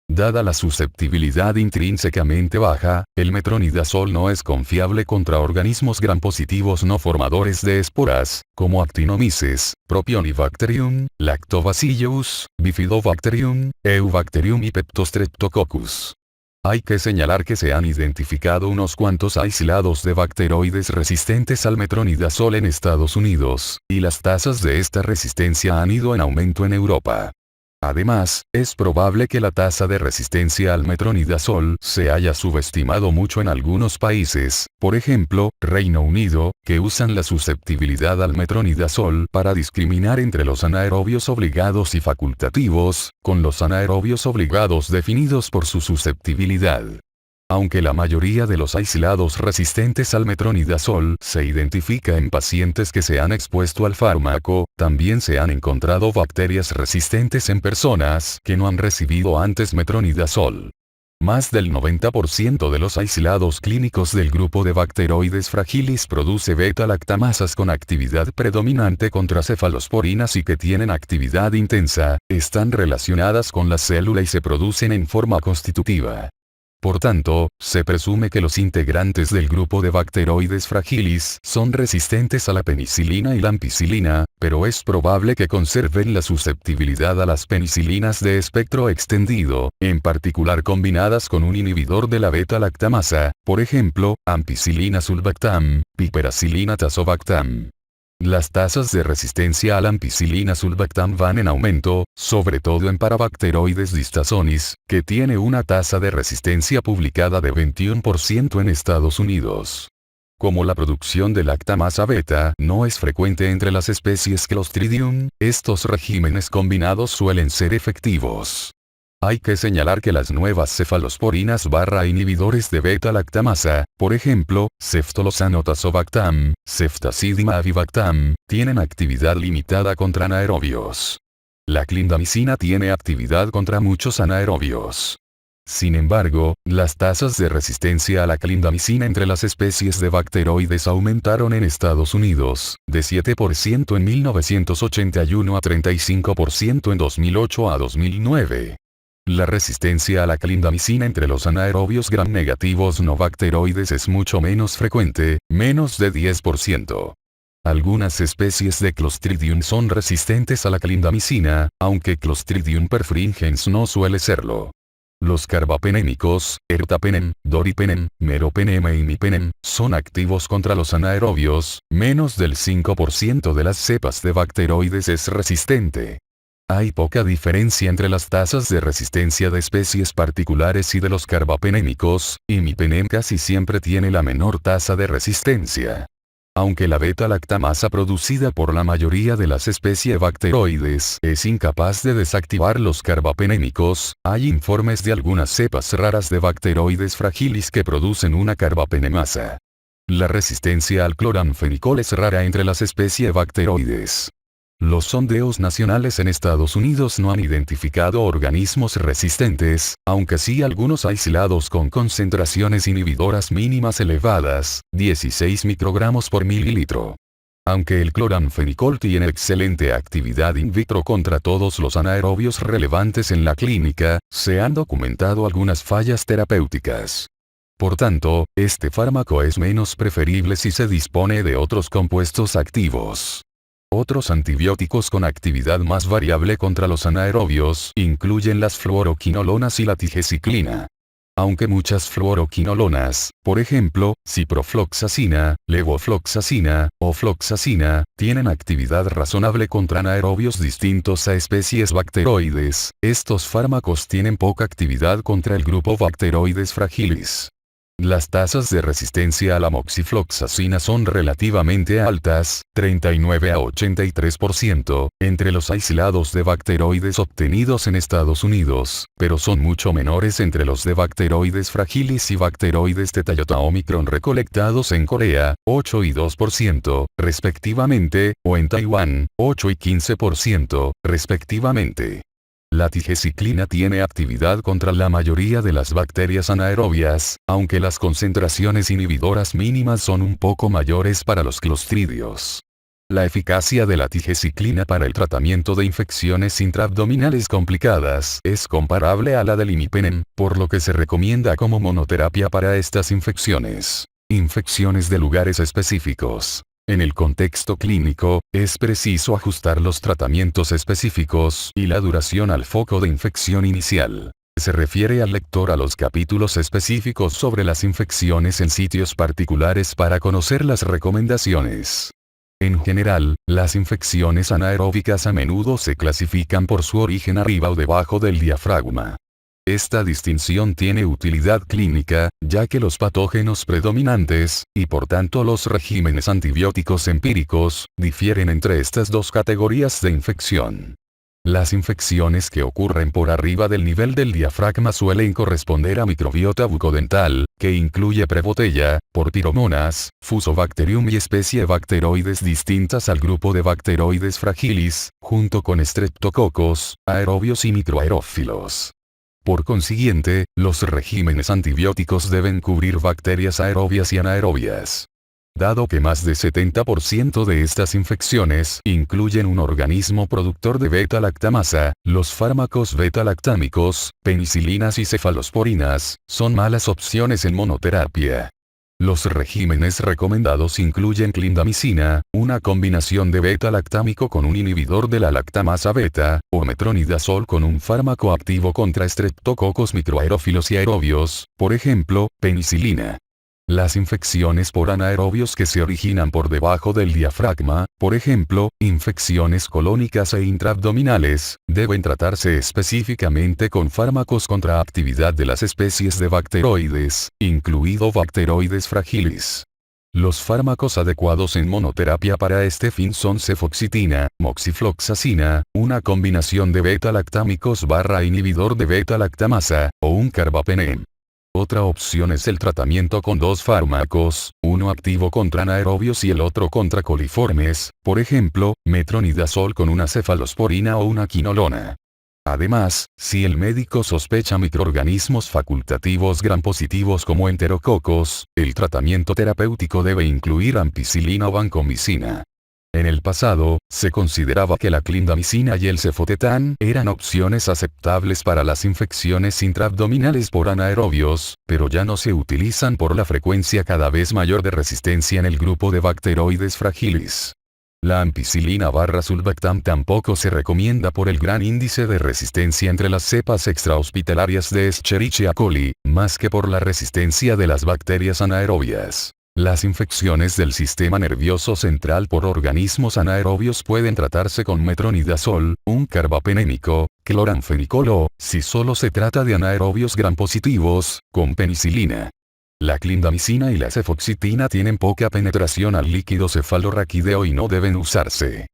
Dada la susceptibilidad intrínsecamente baja, el metronidazol no es confiable contra organismos gram positivos no formadores de esporas, como Actinomyces, Propionibacterium, Lactobacillus, Bifidobacterium, Eubacterium y Peptostreptococcus. Hay que señalar que se han identificado unos cuantos aislados de bacteroides resistentes al metronidazol en Estados Unidos, y las tasas de esta resistencia han ido en aumento en Europa. Además, es probable que la tasa de resistencia al metronidazol se haya subestimado mucho en algunos países, por ejemplo, Reino Unido, que usan la susceptibilidad al metronidazol para discriminar entre los anaerobios obligados y facultativos, con los anaerobios obligados definidos por su susceptibilidad. Aunque la mayoría de los aislados resistentes al metronidazol se identifica en pacientes que se han expuesto al fármaco, también se han encontrado bacterias resistentes en personas que no han recibido antes metronidazol. Más del 90% de los aislados clínicos del grupo de Bacteroides fragilis produce beta-lactamasas con actividad predominante contra cefalosporinas y que tienen actividad intensa, están relacionadas con la célula y se producen en forma constitutiva. Por tanto, se presume que los integrantes del grupo de Bacteroides fragilis son resistentes a la penicilina y la ampicilina, pero es probable que conserven la susceptibilidad a las penicilinas de espectro extendido, en particular combinadas con un inhibidor de la beta-lactamasa, por ejemplo, ampicilina sulbactam, piperacilina tazobactam. Las tasas de resistencia a la ampicilina sulbactam van en aumento, sobre todo en Parabacteroides distasonis, que tiene una tasa de resistencia publicada de 21% en Estados Unidos. Como la producción de lactamasa beta no es frecuente entre las especies Clostridium, estos regímenes combinados suelen ser efectivos. Hay que señalar que las nuevas cefalosporinas inhibidores de beta-lactamasa, por ejemplo, Ceftolozano tazobactam, Ceftazidime avibactam, tienen actividad limitada contra anaerobios. La clindamicina tiene actividad contra muchos anaerobios. Sin embargo, las tasas de resistencia a la clindamicina entre las especies de bacteroides aumentaron en Estados Unidos, de 7% en 1981 a 35% en 2008 a 2009. La resistencia a la clindamicina entre los anaerobios gram negativos no bacteroides es mucho menos frecuente, menos de 10%. Algunas especies de Clostridium son resistentes a la clindamicina, aunque Clostridium perfringens no suele serlo. Los carbapenémicos, ertapenem, doripenem, meropenem e imipenem, son activos contra los anaerobios, menos del 5% de las cepas de bacteroides es resistente. Hay poca diferencia entre las tasas de resistencia de especies particulares y de los carbapenémicos, imipenem casi siempre tiene la menor tasa de resistencia. Aunque la beta-lactamasa producida por la mayoría de las especies bacteroides es incapaz de desactivar los carbapenémicos, hay informes de algunas cepas raras de Bacteroides fragilis que producen una carbapenemasa. La resistencia al cloranfenicol es rara entre las especies bacteroides. Los sondeos nacionales en Estados Unidos no han identificado organismos resistentes, aunque sí algunos aislados con concentraciones inhibidoras mínimas elevadas, 16 microgramos por mililitro. Aunque el cloranfenicol tiene excelente actividad in vitro contra todos los anaerobios relevantes en la clínica, se han documentado algunas fallas terapéuticas. Por tanto, este fármaco es menos preferible si se dispone de otros compuestos activos. Otros antibióticos con actividad más variable contra los anaerobios incluyen las fluoroquinolonas y la tigecyclina. Aunque muchas fluoroquinolonas, por ejemplo, ciprofloxacina, levofloxacina, o floxacina, tienen actividad razonable contra anaerobios distintos a especies bacteroides, estos fármacos tienen poca actividad contra el grupo Bacteroides fragilis. Las tasas de resistencia a la moxifloxacina son relativamente altas, 39 a 83%, entre los aislados de bacteroides obtenidos en Estados Unidos, pero son mucho menores entre los de Bacteroides fragilis y Bacteroides theta iota omicron recolectados en Corea, 8 y 2%, respectivamente, o en Taiwán, 8 y 15%, respectivamente. La tigeciclina tiene actividad contra la mayoría de las bacterias anaerobias, aunque las concentraciones inhibidoras mínimas son un poco mayores para los clostridios. La eficacia de la tigeciclina para el tratamiento de infecciones intraabdominales complicadas es comparable a la del imipenem, por lo que se recomienda como monoterapia para estas infecciones. Infecciones de lugares específicos. En el contexto clínico, es preciso ajustar los tratamientos específicos y la duración al foco de infección inicial. Se refiere al lector a los capítulos específicos sobre las infecciones en sitios particulares para conocer las recomendaciones. En general, las infecciones anaeróbicas a menudo se clasifican por su origen arriba o debajo del diafragma. Esta distinción tiene utilidad clínica, ya que los patógenos predominantes, y por tanto los regímenes antibióticos empíricos, difieren entre estas dos categorías de infección. Las infecciones que ocurren por arriba del nivel del diafragma suelen corresponder a microbiota bucodental, que incluye Prebotella, Porphyromonas, Fusobacterium y especie bacteroides distintas al grupo de Bacteroides fragilis, junto con Streptococcus, aerobios y microaerófilos. Por consiguiente, los regímenes antibióticos deben cubrir bacterias aerobias y anaerobias. Dado que más del 70% de estas infecciones incluyen un organismo productor de beta-lactamasa, los fármacos beta-lactámicos, penicilinas y cefalosporinas, son malas opciones en monoterapia. Los regímenes recomendados incluyen clindamicina, una combinación de beta-lactámico con un inhibidor de la lactamasa beta, o metronidazol con un fármaco activo contra estreptococos microaerófilos y aerobios, por ejemplo, penicilina. Las infecciones por anaerobios que se originan por debajo del diafragma, por ejemplo, infecciones colónicas e intraabdominales, deben tratarse específicamente con fármacos contra actividad de las especies de bacteroides, incluido Bacteroides fragilis. Los fármacos adecuados en monoterapia para este fin son cefoxitina, moxifloxacina, una combinación de beta-lactámicos / inhibidor de beta-lactamasa, o un carbapenem. Otra opción es el tratamiento con dos fármacos, uno activo contra anaerobios y el otro contra coliformes, por ejemplo, metronidazol con una cefalosporina o una quinolona. Además, si el médico sospecha microorganismos facultativos gram-positivos como enterococos, el tratamiento terapéutico debe incluir ampicilina o vancomicina. En el pasado, se consideraba que la clindamicina y el cefotetán eran opciones aceptables para las infecciones intraabdominales por anaerobios, pero ya no se utilizan por la frecuencia cada vez mayor de resistencia en el grupo de Bacteroides fragilis. La ampicilina / sulbactam tampoco se recomienda por el gran índice de resistencia entre las cepas extrahospitalarias de Escherichia coli, más que por la resistencia de las bacterias anaerobias. Las infecciones del sistema nervioso central por organismos anaerobios pueden tratarse con metronidazol, un carbapenémico, cloranfenicol o, si solo se trata de anaerobios gram-positivos, con penicilina. La clindamicina y la cefoxitina tienen poca penetración al líquido cefalorraquídeo y no deben usarse.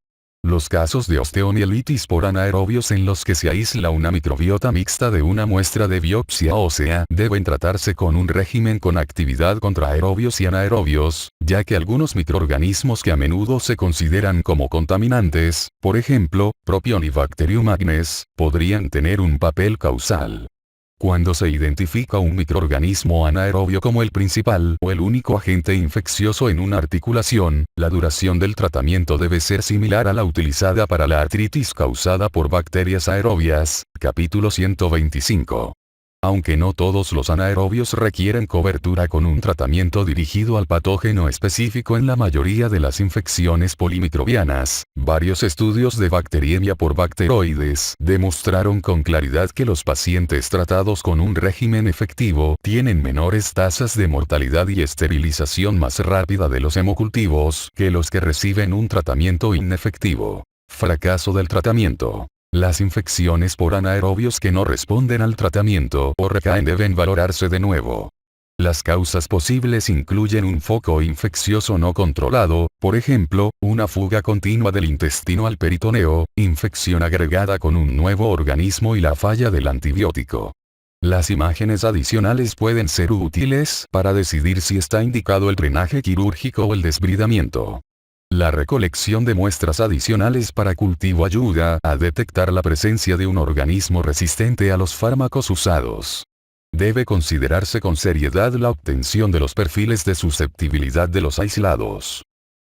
Los casos de osteomielitis por anaerobios en los que se aísla una microbiota mixta de una muestra de biopsia ósea deben tratarse con un régimen con actividad contra aerobios y anaerobios, ya que algunos microorganismos que a menudo se consideran como contaminantes, por ejemplo, Propionibacterium agnes, podrían tener un papel causal. Cuando se identifica un microorganismo anaerobio como el principal o el único agente infeccioso en una articulación, la duración del tratamiento debe ser similar a la utilizada para la artritis causada por bacterias aerobias, capítulo 125. Aunque no todos los anaerobios requieren cobertura con un tratamiento dirigido al patógeno específico en la mayoría de las infecciones polimicrobianas, varios estudios de bacteriemia por bacteroides demostraron con claridad que los pacientes tratados con un régimen efectivo tienen menores tasas de mortalidad y esterilización más rápida de los hemocultivos que los que reciben un tratamiento inefectivo. Fracaso del tratamiento. Las infecciones por anaerobios que no responden al tratamiento o recaen deben valorarse de nuevo. Las causas posibles incluyen un foco infeccioso no controlado, por ejemplo, una fuga continua del intestino al peritoneo, infección agregada con un nuevo organismo y la falla del antibiótico. Las imágenes adicionales pueden ser útiles para decidir si está indicado el drenaje quirúrgico o el desbridamiento. La recolección de muestras adicionales para cultivo ayuda a detectar la presencia de un organismo resistente a los fármacos usados. Debe considerarse con seriedad la obtención de los perfiles de susceptibilidad de los aislados.